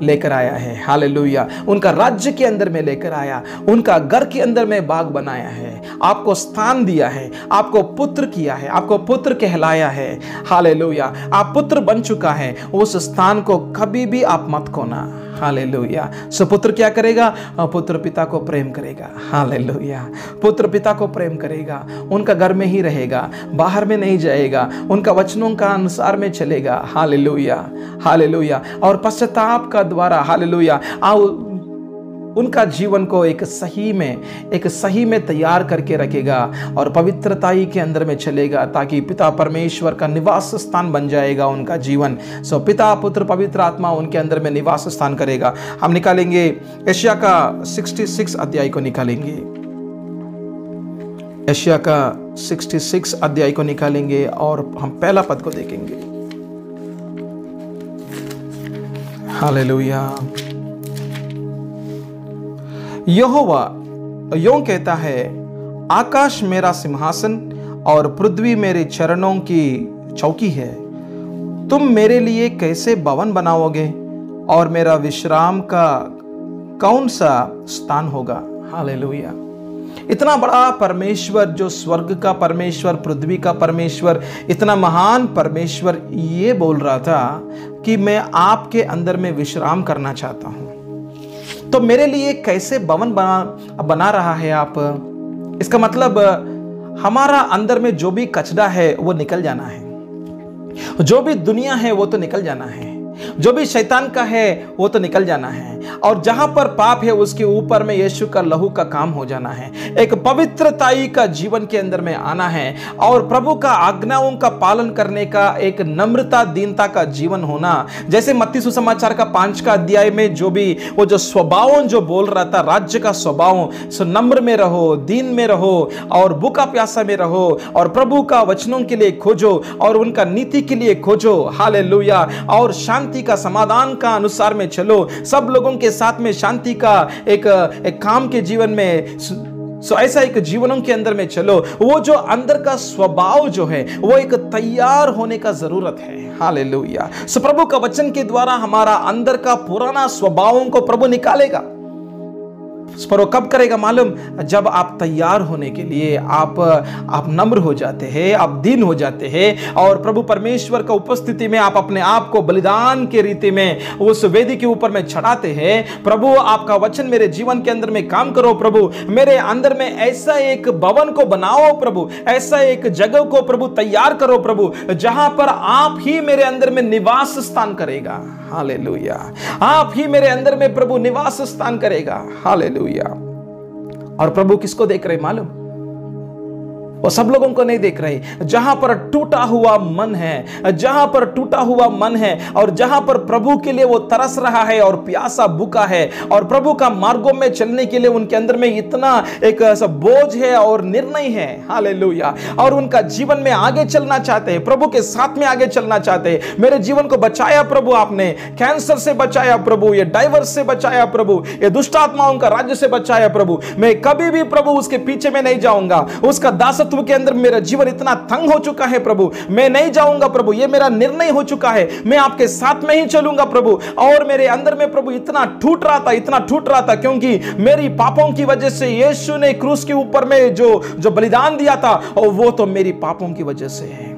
लेकर आया है। हालेलुया। उनका राज्य के अंदर में लेकर आया, उनका घर के अंदर में बाग बनाया है, आपको स्थान दिया है, आपको पुत्र किया है, आपको पुत्र कहलाया है। हालेलुया। आप पुत्र बन चुका है, उस स्थान को कभी भी आप मत खोना। हालेलुया। सो पुत्र क्या करेगा? पुत्र पिता को प्रेम करेगा। हालेलुया। पुत्र पिता को प्रेम करेगा, उनका घर में ही रहेगा, बाहर में नहीं जाएगा, उनका वचनों का अनुसार में चलेगा। हालेलुया। हालेलुया। और पश्चाताप का द्वारा, हालेलुया, उनका जीवन को एक सही में तैयार करके रखेगा और पवित्रताई के अंदर में चलेगा, ताकि पिता परमेश्वर का निवास स्थान बन जाएगा उनका जीवन। सो पिता पुत्र पवित्र आत्मा उनके अंदर में निवास स्थान करेगा। हम निकालेंगे यशाया का 66 अध्याय को निकालेंगे। यशाया का 66 अध्याय को निकालेंगे और हम पहला पद को देखेंगे। हालेलुया। यहोवा यों कहता है, आकाश मेरा सिंहासन और पृथ्वी मेरे चरणों की चौकी है। तुम मेरे लिए कैसे भवन बनाओगे और मेरा विश्राम का कौन सा स्थान होगा? हालेलुया। इतना बड़ा परमेश्वर, जो स्वर्ग का परमेश्वर, पृथ्वी का परमेश्वर, इतना महान परमेश्वर ये बोल रहा था कि मैं आपके अंदर में विश्राम करना चाहता हूं। तो मेरे लिए कैसे भवन बना रहा है आप? इसका मतलब हमारा अंदर में जो भी कचरा है वो निकल जाना है, जो भी दुनिया है वो तो निकल जाना है, जो भी शैतान का है वो तो निकल जाना है, और जहां पर पाप है उसके ऊपर में यीशु का लहू का काम हो जाना है। एक पवित्रताई का जीवन के अंदर में आना है और प्रभु का आज्ञाओं का पालन करने का एक नम्रता दीनता का जीवन होना। जैसे मत्ती सुसमाचार का 5 का अध्याय में जो भी वो जो स्वभाव जो बोल रहा था, राज्य का स्वभाव, सो नम्र में रहो, दीन में रहो और भूखा प्यासा में रहो और प्रभु का वचनों के लिए खोजो और उनका नीति के लिए खोजो। हालेलुया। और शांति का, समाधान का अनुसार में चलो, सब लोगों के साथ में शांति का एक काम के जीवन में, सो ऐसा एक जीवनों के अंदर में चलो। वो जो अंदर का स्वभाव जो है वो एक तैयार होने का जरूरत है। हालेलुया। सो प्रभु का वचन के द्वारा हमारा अंदर का पुराना स्वभावों को प्रभु निकालेगा। पर वो कब करेगा मालूम? जब आप तैयार होने के लिए आप नम्र हो जाते हैं, आप दीन हो जाते हैं और प्रभु परमेश्वर का उपस्थिति में आप अपने आप को बलिदान के रीति में उस वेदी के ऊपर में चढ़ाते हैं। प्रभु आपका वचन मेरे जीवन के अंदर में काम करो, प्रभु मेरे अंदर में ऐसा एक भवन को बनाओ, प्रभु ऐसा एक जगह को प्रभु तैयार करो, प्रभु जहां पर आप ही मेरे अंदर में निवास स्थान करेगा। हालेलुया। आप ही मेरे अंदर में प्रभु निवास स्थान करेगा। हालेलुया। और प्रभु किसको देख रहे मालूम? वो सब लोगों को नहीं देख रहे। जहां पर टूटा हुआ मन है, जहां पर टूटा हुआ मन है और जहां पर प्रभु के लिए वो तरस रहा है और प्यासा भूखा है और प्रभु का मार्गों में चलने के लिए उनके अंदर में इतना एक ऐसा बोझ है और निर्णय है। हालेलुया। और उनका जीवन में आगे चलना चाहते हैं, प्रभु के साथ में आगे चलना चाहते हैं। मेरे जीवन को बचाया प्रभु, आपने कैंसर से बचाया प्रभु, ये डाइवर्स से बचाया प्रभु, ये दुष्ट आत्माओं का राज्य से बचाया प्रभु। मैं कभी भी प्रभु उसके पीछे में नहीं जाऊंगा। उसका दासत्व के अंदर मेरा जीवन इतना तंग हो चुका है प्रभु, मैं नहीं जाऊंगा प्रभु, ये मेरा निर्णय हो चुका है, मैं आपके साथ में ही चलूंगा प्रभु। और मेरे अंदर में प्रभु इतना टूट रहा था क्योंकि मेरी पापों की वजह से यीशु ने क्रूस के ऊपर में जो बलिदान दिया था, और वो तो मेरी पापों की वजह से है,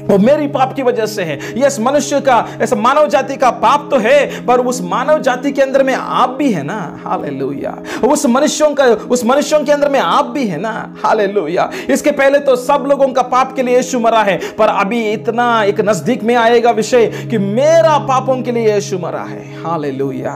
वो मेरी पाप की वजह से है। यस, मनुष्य का, ऐसा मानव जाति का पाप तो है, पर उस मानव जाति के अंदर में आप भी है ना। हालेलुया। उस मनुष्यों के अंदर में आप भी है ना। हालेलुया। इसके पहले तो सब लोगों का पाप के लिए यीशु मरा है, पर अभी इतना एक नजदीक में आएगा विषय कि मेरा पापों के लिए यीशु मरा है। हालेलुया।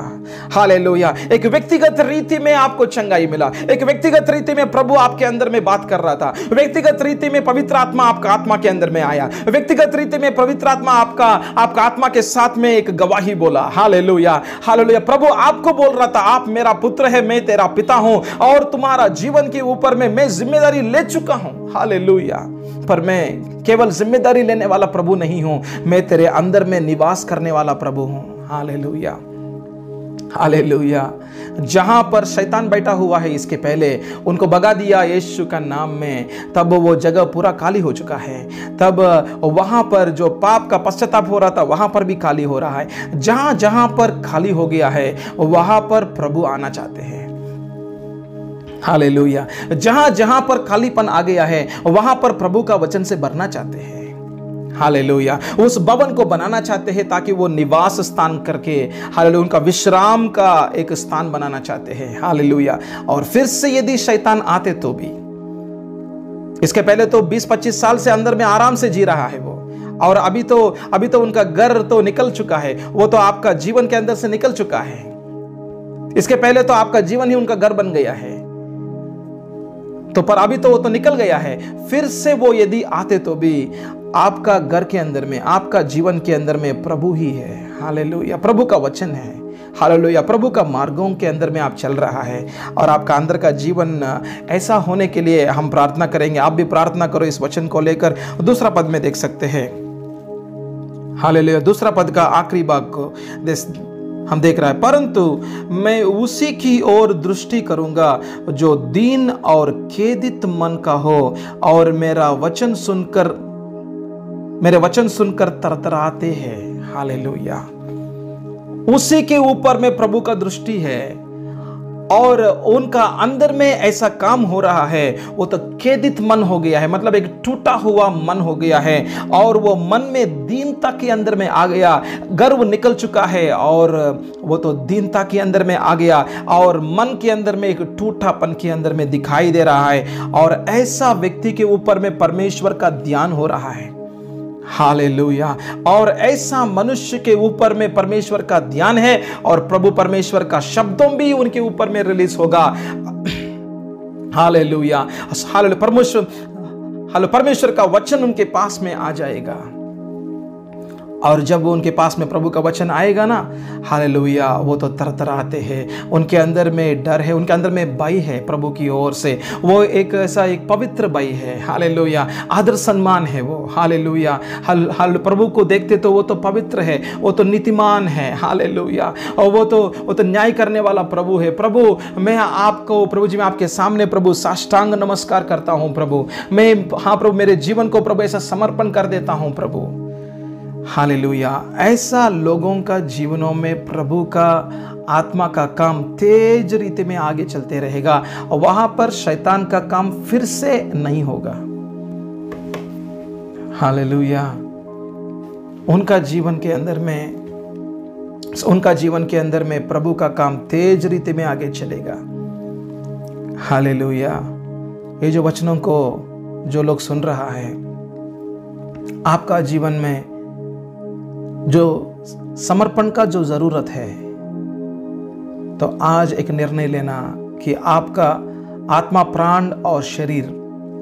हालेलुया। एक व्यक्तिगत रीति में आपको चंगाई मिला, एक व्यक्तिगत रीति में प्रभु आपके अंदर में बात कर रहा था, व्यक्तिगत रीति में पवित्र आत्मा आपका आत्मा के अंदर में आया, व्यक्तिगत रीति में पवित्र आत्मा आपका आत्मा के साथ में एक गवाही बोला। हालेलुया। हालेलुया। प्रभु आपको बोल रहा था, आप मेरा पुत्र है, मैं तेरा पिता हूं और तुम्हारा जीवन के ऊपर में मैं जिम्मेदारी ले चुका हूं। हालेलुया। पर मैं केवल जिम्मेदारी लेने वाला प्रभु नहीं हूं, मैं तेरे अंदर में निवास करने वाला प्रभु हूं। हालेलुया। हालेलुया। जहां पर शैतान बैठा हुआ है इसके पहले उनको भगा दिया यीशु का नाम में, तब वो जगह पूरा खाली हो चुका है। तब वहां पर जो पाप का पश्चाताप हो रहा था वहां पर भी खाली हो रहा है। जहां जहां पर खाली हो गया है वहां पर प्रभु आना चाहते हैं। हालेलुया। जहां जहां पर खालीपन आ गया है वहां पर प्रभु का वचन से भरना चाहते हैं। हालेलुया। उस भवन को बनाना चाहते हैं ताकि वो निवास स्थान करके, हालेलुया, उनका विश्राम का एक स्थान बनाना चाहते हैं। हालेलुया। और फिर से यदि शैतान आते तो भी, इसके पहले तो 20-25 साल से अंदर में आराम से जी रहा है वो, और अभी तो उनका घर तो निकल चुका है, वो तो आपका जीवन के अंदर से निकल चुका है। इसके पहले तो आपका जीवन ही उनका घर बन गया है, तो पर अभी तो वो तो निकल गया है। फिर से वो यदि आते तो भी आपका घर के अंदर में, आपका जीवन के अंदर में प्रभु ही है। हालेलुया। प्रभु का वचन है। हालेलुया। प्रभु का मार्गों के अंदर में आप चल रहा है और आपका अंदर का जीवन ऐसा होने के लिए हम प्रार्थना करेंगे। आप भी प्रार्थना करो इस वचन को लेकर। दूसरा पद में देख सकते हैं। हालेलुया। दूसरा पद का आखिरी भाग को हम देख रहा है, परंतु मैं उसी की ओर दृष्टि करूंगा जो दीन और खेदित मन का हो और मेरे वचन सुनकर तरतराते हैं। हालेलुया। उसी के ऊपर में प्रभु का दृष्टि है और उनका अंदर में ऐसा काम हो रहा है। वो तो खेदित मन हो गया है, मतलब एक टूटा हुआ मन हो गया है, और वो मन में दीनता के अंदर में आ गया। गर्व निकल चुका है और वो तो दीनता के अंदर में आ गया और मन के अंदर में एक टूटापन के अंदर में दिखाई दे रहा है, और ऐसा व्यक्ति के ऊपर में परमेश्वर का ध्यान हो रहा है। हालेलुया। और ऐसा मनुष्य के ऊपर में परमेश्वर का ध्यान है और प्रभु परमेश्वर का शब्दों भी उनके ऊपर में रिलीज होगा। हालेलुया। परमेश्वर का वचन उनके पास में आ जाएगा, और जब वो उनके पास में प्रभु का वचन आएगा ना, हालेलुया, वो तो तरतराते हैं। उनके अंदर में डर है, उनके अंदर में भय है प्रभु की ओर से। वो एक ऐसा एक पवित्र भय है। हालेलुया। आदर सम्मान है वो। हालेलुया। प्रभु को देखते तो वो तो पवित्र है, वो तो नीतिमान है। हालेलुया। और वो तो न्याय करने वाला प्रभु है। प्रभु, मैं आपको, प्रभु जी, मैं आपके सामने प्रभु साष्टांग नमस्कार करता हूँ प्रभु। मैं, हाँ प्रभु, मेरे जीवन को प्रभु ऐसा समर्पण कर देता हूँ प्रभु। हालेलुया। ऐसा लोगों का जीवनों में प्रभु का आत्मा का काम तेज रीति में आगे चलते रहेगा, और वहां पर शैतान का काम फिर से नहीं होगा। हालेलुया। उनका जीवन के अंदर में प्रभु का काम तेज रीति में आगे चलेगा। हालेलुया। ये जो वचनों को जो लोग सुन रहा है, आपका जीवन में जो समर्पण का जो जरूरत है, तो आज एक निर्णय लेना कि आपका आत्मा, प्राण और शरीर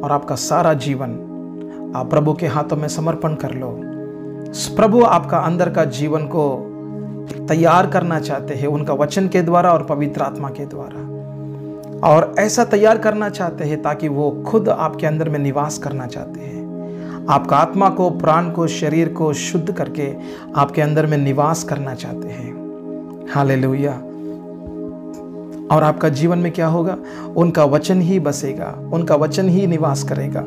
और आपका सारा जीवन आप प्रभु के हाथों में समर्पण कर लो। प्रभु आपका अंदर का जीवन को तैयार करना चाहते हैं उनका वचन के द्वारा और पवित्र आत्मा के द्वारा, और ऐसा तैयार करना चाहते हैं ताकि वो खुद आपके अंदर में निवास करना चाहते हैं। आपका आत्मा को, प्राण को, शरीर को शुद्ध करके आपके अंदर में निवास करना चाहते हैं। हालेलुया। और आपका जीवन में क्या होगा? उनका वचन ही बसेगा, उनका वचन ही निवास करेगा।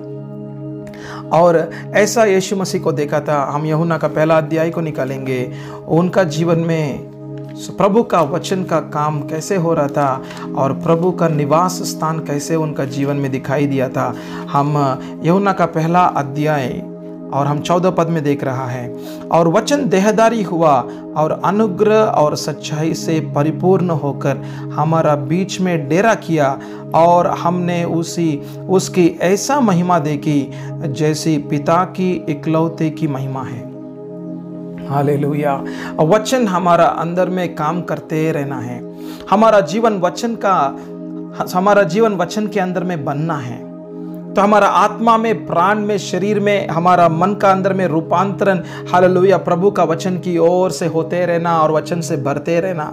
और ऐसा यीशु मसीह को देखा था। हम यूहन्ना का 1 अध्याय को निकालेंगे। उनका जीवन में प्रभु का वचन का काम कैसे हो रहा था और प्रभु का निवास स्थान कैसे उनका जीवन में दिखाई दिया था। हम यूहन्ना का 1 अध्याय और हम 14 पद में देख रहा है, और वचन देहधारी हुआ और अनुग्रह और सच्चाई से परिपूर्ण होकर हमारा बीच में डेरा किया, और हमने उसकी ऐसा महिमा देखी जैसी पिता की इकलौते की महिमा है। हालेलुया। वचन हमारा अंदर में काम करते रहना है। हमारा जीवन वचन के अंदर में बनना है। तो हमारा आत्मा में, प्राण में, शरीर में, हमारा मन का अंदर में रूपांतरण हालेलुया प्रभु का वचन की ओर से होते रहना और वचन से भरते रहना।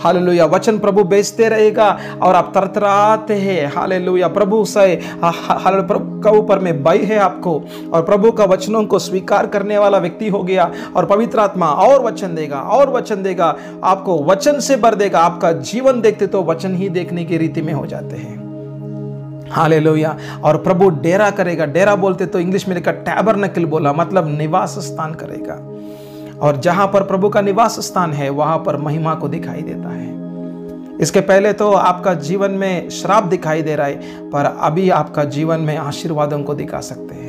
हालेलुया वचन प्रभु बेचते रहेगा और आप तरतराते हैं। हालेलुया प्रभु से प्रभु का ऊपर में भय है आपको, और प्रभु का वचनों को स्वीकार करने वाला व्यक्ति हो गया, और पवित्र आत्मा और वचन देगा और वचन देगा, आपको वचन से भर देगा। आपका जीवन देखते तो वचन ही देखने की रीति में हो जाते हैं। हालेलुया। और प्रभु डेरा करेगा। डेरा बोलते तो इंग्लिश में लिखा टैबरनेकल बोला, मतलब निवास स्थान करेगा। और जहां पर प्रभु का निवास स्थान है वहां पर महिमा को दिखाई देता है। इसके पहले तो आपका जीवन में श्राप दिखाई दे रहा है, पर अभी आपका जीवन में आशीर्वादों को दिखा सकते हैं।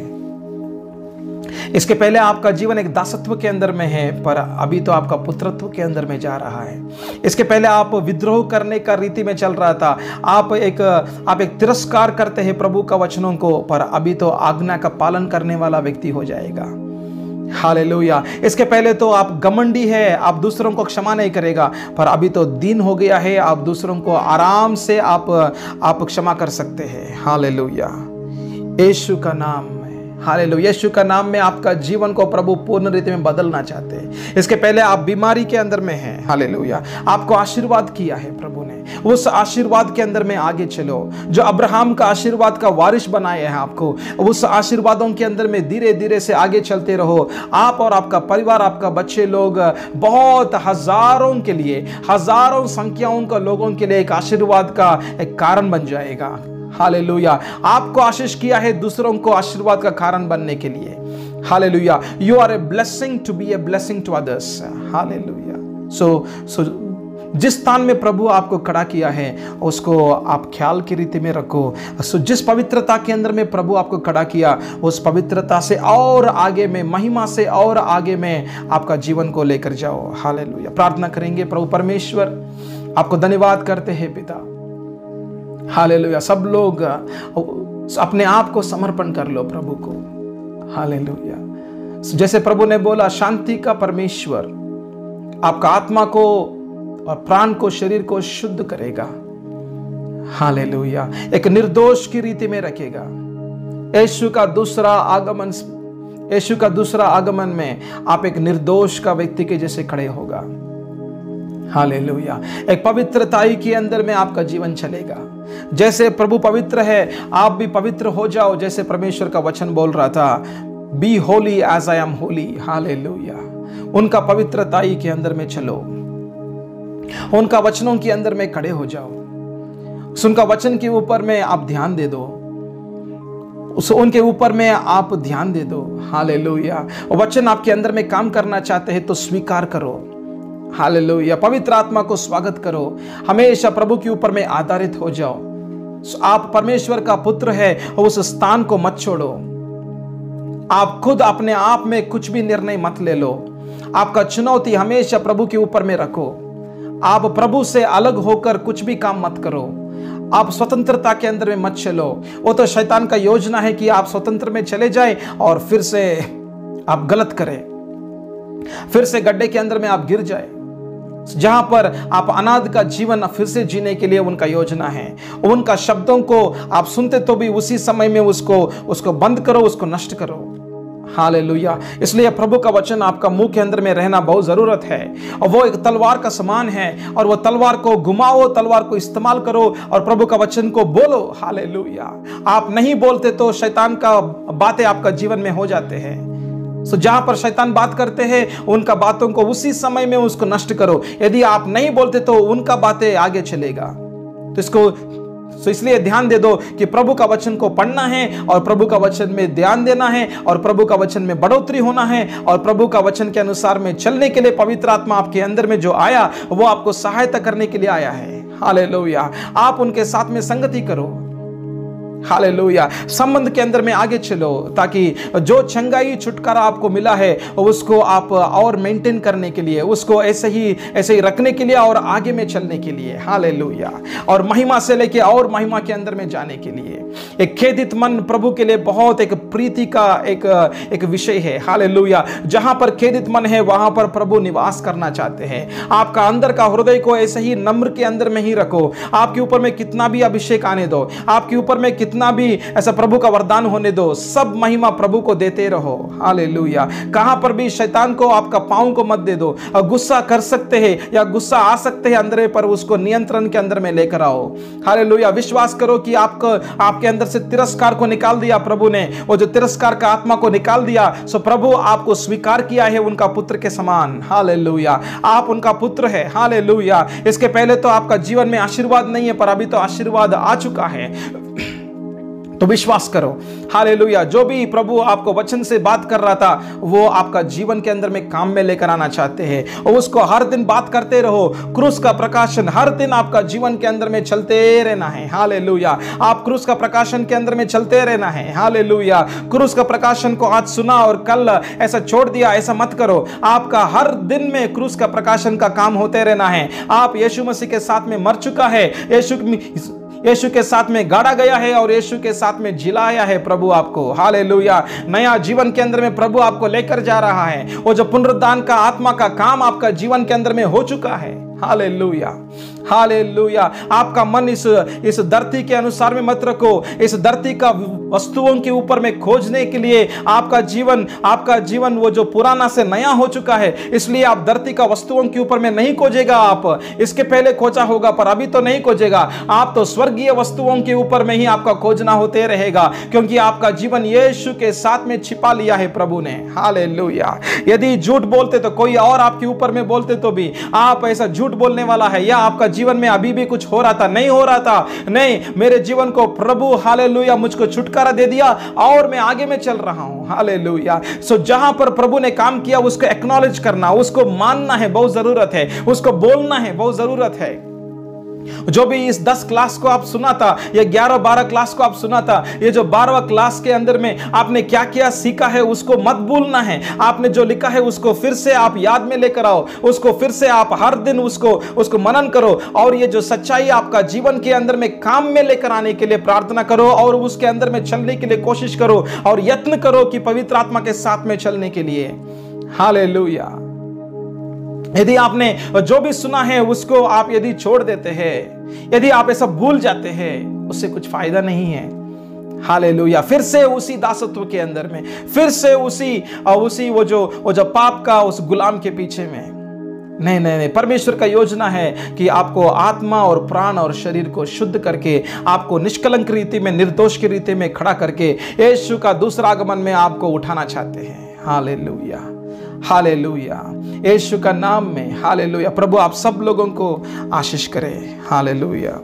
इसके पहले आपका जीवन एक दासत्व के अंदर में है, पर अभी तो आपका पुत्रत्व के अंदर में जा रहा है। इसके पहले आप विद्रोह करने का रीति में चल रहा था, आप एक तिरस्कार करते हैं प्रभु का वचनों को, पर अभी तो आज्ञा का पालन करने वाला व्यक्ति हो जाएगा। हालेलुया। इसके पहले तो आप घमंडी है, आप दूसरों को क्षमा नहीं करेगा, पर अभी तो दीन हो गया है, आप दूसरों को आराम से आप क्षमा कर सकते हैं। हालेलुया यीशु का नाम। हालेलुया यीशु का नाम में आपका जीवन को प्रभु पूर्ण रीति में बदलना चाहते हैं। इसके पहले आप बीमारी के अंदर में हैं। हालेलुया आपको आशीर्वाद किया है प्रभु ने, उस आशीर्वाद के अंदर में आगे चलो। जो अब्राहम का आशीर्वाद का वारिस बनाया है आपको, उस आशीर्वादों के अंदर में धीरे धीरे से आगे चलते रहो। आप और आपका परिवार, आपका बच्चे लोग बहुत हजारों के लिए, हजारों संख्याओं का लोगों के लिए एक आशीर्वाद का एक कारण बन जाएगा। हालेलुया आपको आशीष किया है दूसरों को आशीर्वाद का कारण बनने के लिए। Hallelujah you are a blessing to be a blessing to others. Hallelujah so जिस स्थान में प्रभु आपको खड़ा किया है उसको आप ख्याल की रीति में रखो। सो जिस पवित्रता के अंदर में प्रभु आपको खड़ा किया, उस पवित्रता से और आगे में, महिमा से और आगे में आपका जीवन को लेकर जाओ। हालेलुया प्रार्थना करेंगे। प्रभु परमेश्वर आपको धन्यवाद करते हैं पिता। हालेलुया सब लोग अपने आप को समर्पण कर लो प्रभु को। हालेलुया जैसे प्रभु ने बोला शांति का परमेश्वर आपका आत्मा को और प्राण को, शरीर को शुद्ध करेगा। हालेलुया एक निर्दोष की रीति में रखेगा। यीशु का दूसरा आगमन में आप एक निर्दोष का व्यक्ति के जैसे खड़े होगा। हालेलुया एक पवित्रताई के अंदर में आपका जीवन चलेगा। जैसे प्रभु पवित्र है आप भी पवित्र हो जाओ, जैसे परमेश्वर का वचन बोल रहा था be holy as I am holy. Hallelujah उनका पवित्रताई के अंदर में चलो, उनका वचनों के अंदर में खड़े हो जाओ, उनका वचन के ऊपर में आप ध्यान दे दो, उनके ऊपर में आप ध्यान दे दो। हालेलुया वचन आपके अंदर में काम करना चाहते हैं तो स्वीकार करो। हालेलुया पवित्र आत्मा को स्वागत करो, हमेशा प्रभु के ऊपर में आधारित हो जाओ। आप परमेश्वर का पुत्र है, उस स्थान को मत छोड़ो। आप खुद अपने आप में कुछ भी निर्णय मत ले लो। आपका चुनौती हमेशा प्रभु के ऊपर में रखो। आप प्रभु से अलग होकर कुछ भी काम मत करो। आप स्वतंत्रता के अंदर में मत चलो। वो तो शैतान का योजना है कि आप स्वतंत्र में चले जाएं और फिर से आप गलत करें, फिर से गड्ढे के अंदर में आप गिर जाए, जहां पर आप अनाद का जीवन फिर से जीने के लिए उनका योजना है। उनका शब्दों को आप सुनते तो भी उसी समय में उसको बंद करो, उसको नष्ट करो। हालेलुया इसलिए प्रभु का वचन आपका मुंह के अंदर में रहना बहुत जरूरत है, और वो एक तलवार का समान है, और वो तलवार को घुमाओ, तलवार को इस्तेमाल करो और प्रभु का वचन को बोलो। हालेलुया आप नहीं बोलते तो शैतान का बातें आपका जीवन में हो जाते हैं। सो जहां पर शैतान बात करते हैं उनका बातों को उसी समय में उसको नष्ट करो। यदि आप नहीं बोलते तो उनका बातें आगे चलेगा। तो इसलिए ध्यान दे दो कि प्रभु का वचन को पढ़ना है और प्रभु का वचन में ध्यान देना है और प्रभु का वचन में बढ़ोतरी होना है, और प्रभु का वचन के अनुसार में चलने के लिए पवित्र आत्मा आपके अंदर में जो आया वो आपको सहायता करने के लिए आया है। हालेलुया आप उनके साथ में संगति करो। हालेलुया संबंध के अंदर में आगे चलो, ताकि जो चंगाई छुटकारा आपको मिला है उसको आप और मेंटेन करने के लिए, उसको ऐसे ही रखने के लिए और आगे में चलने के लिए। हालेलुया और महिमा से लेके और महिमा के अंदर में जाने के लिए। एक खेदित मन प्रभु के लिए बहुत एक प्रीति का एक विषय है। हालेलुया जहां पर खेदित मन है वहां पर प्रभु निवास करना चाहते हैं। आपका अंदर का हृदय को ऐसे ही नम्र के अंदर में ही रखो। आपके ऊपर में कितना भी अभिषेक आने दो, आपके ऊपर में जितना भी ऐसा प्रभु का वरदान होने दो, सब महिमा प्रभु को देते रहो। हालेलुया। कहां पर भी शैतान को आपका पांव को मत दे दो। गुस्सा कर सकते हैं या गुस्सा आ सकते हैं अंदर, पर उसको नियंत्रण के अंदर में लेकर आओ। हालेलुया। विश्वास करो कि आपके अंदर से तिरस्कार को निकाल दिया प्रभु ने, वो जो तिरस्कार का आत्मा को निकाल दिया, सो प्रभु आपको स्वीकार किया है उनका पुत्र के समान। हालेलुया। आप उनका पुत्र है। हालेलुया। इसके पहले तो आपका जीवन में आशीर्वाद नहीं है, पर अभी तो आशीर्वाद आ चुका है। तो विश्वास करो। हालेलुया। जो भी प्रभु आपको वचन से बात कर रहा था, वो आपका जीवन के अंदर में काम में लेकर आना चाहते हैं, और उसको हर दिन बात करते रहो। क्रूस का प्रकाशन हर दिन आपका जीवन के अंदर में चलते रहना है। हालेलुया। आप क्रूस का प्रकाशन के अंदर में चलते रहना है। हालेलुया। क्रूस का प्रकाशन को आज सुना और कल ऐसा छोड़ दिया, ऐसा मत करो। आपका हर दिन में क्रूस का प्रकाशन का काम होते रहना है। आप यीशु मसीह के साथ में मर चुका है, यीशु के साथ में गाड़ा गया है, और यीशु के साथ में जिलाया है प्रभु आपको। हालेलुया। नया जीवन के अंदर में प्रभु आपको लेकर जा रहा है। वो जो पुनरुत्थान का आत्मा का काम आपका जीवन के अंदर में हो चुका है। हालेलुया। हालेलुया। आपका मन इस धरती के अनुसार में मत रखो। इस धरती का वस्तुओं के ऊपर में खोजने के लिए आपका जीवन वो जो पुराना से नया हो चुका है, इसलिए आप धरती का वस्तुओं के ऊपर में नहीं खोजेगा। आप इसके पहले खोजा होगा, पर अभी तो नहीं खोजेगा। आप तो स्वर्गीय वस्तुओं के ऊपर में ही आपका खोजना होते रहेगा, क्योंकि आपका जीवन यीशु के साथ में छिपा लिया है प्रभु ने। हालेलुया। यदि झूठ बोलते तो कोई और आपके ऊपर में बोलते तो भी आप ऐसा झूठ बोलने वाला है, या आपका जीवन में अभी भी कुछ हो रहा था, नहीं हो रहा था, नहीं, मेरे जीवन को प्रभु हालेलुया मुझको छुटकारा दे दिया और मैं आगे में चल रहा हूं। हालेलुया। सो जहां पर प्रभु ने काम किया उसको एक्नॉलेज करना, उसको मानना है, बहुत जरूरत है। उसको बोलना है, बहुत जरूरत है। जो भी इस 10 क्लास को आप सुना था, या 11-12 क्लास को आप सुना था, ये जो 12वां क्लास के अंदर में आपने क्या क्या सीखा है उसको मत भूलना है। आपने जो लिखा है उसको फिर से आप याद में लेकर आओ, उसको फिर से आप हर दिन उसको मनन करो, और ये जो सच्चाई आपका जीवन के अंदर में काम में लेकर आने के लिए प्रार्थना करो, और उसके अंदर में चलने के लिए कोशिश करो, और यत्न करो कि पवित्र आत्मा के साथ में चलने के लिए। हालेलुया। यदि आपने जो भी सुना है उसको आप यदि छोड़ देते हैं, यदि आप ऐसा भूल जाते हैं, उससे कुछ फायदा नहीं है। हालेलुया। फिर से उसी दासत्व के अंदर में, फिर से उसी वो जो पाप का उस गुलाम के पीछे में। नहीं। परमेश्वर का योजना है कि आपको आत्मा और प्राण और शरीर को शुद्ध करके, आपको निष्कलंक रीति में, निर्दोष की रीति में खड़ा करके यीशु का दूसरा आगमन में आपको उठाना चाहते हैं। हालेलुया। हालेलुया। यीशु का नाम में हालेलुया। प्रभु आप सब लोगों को आशीष करे। हालेलुया।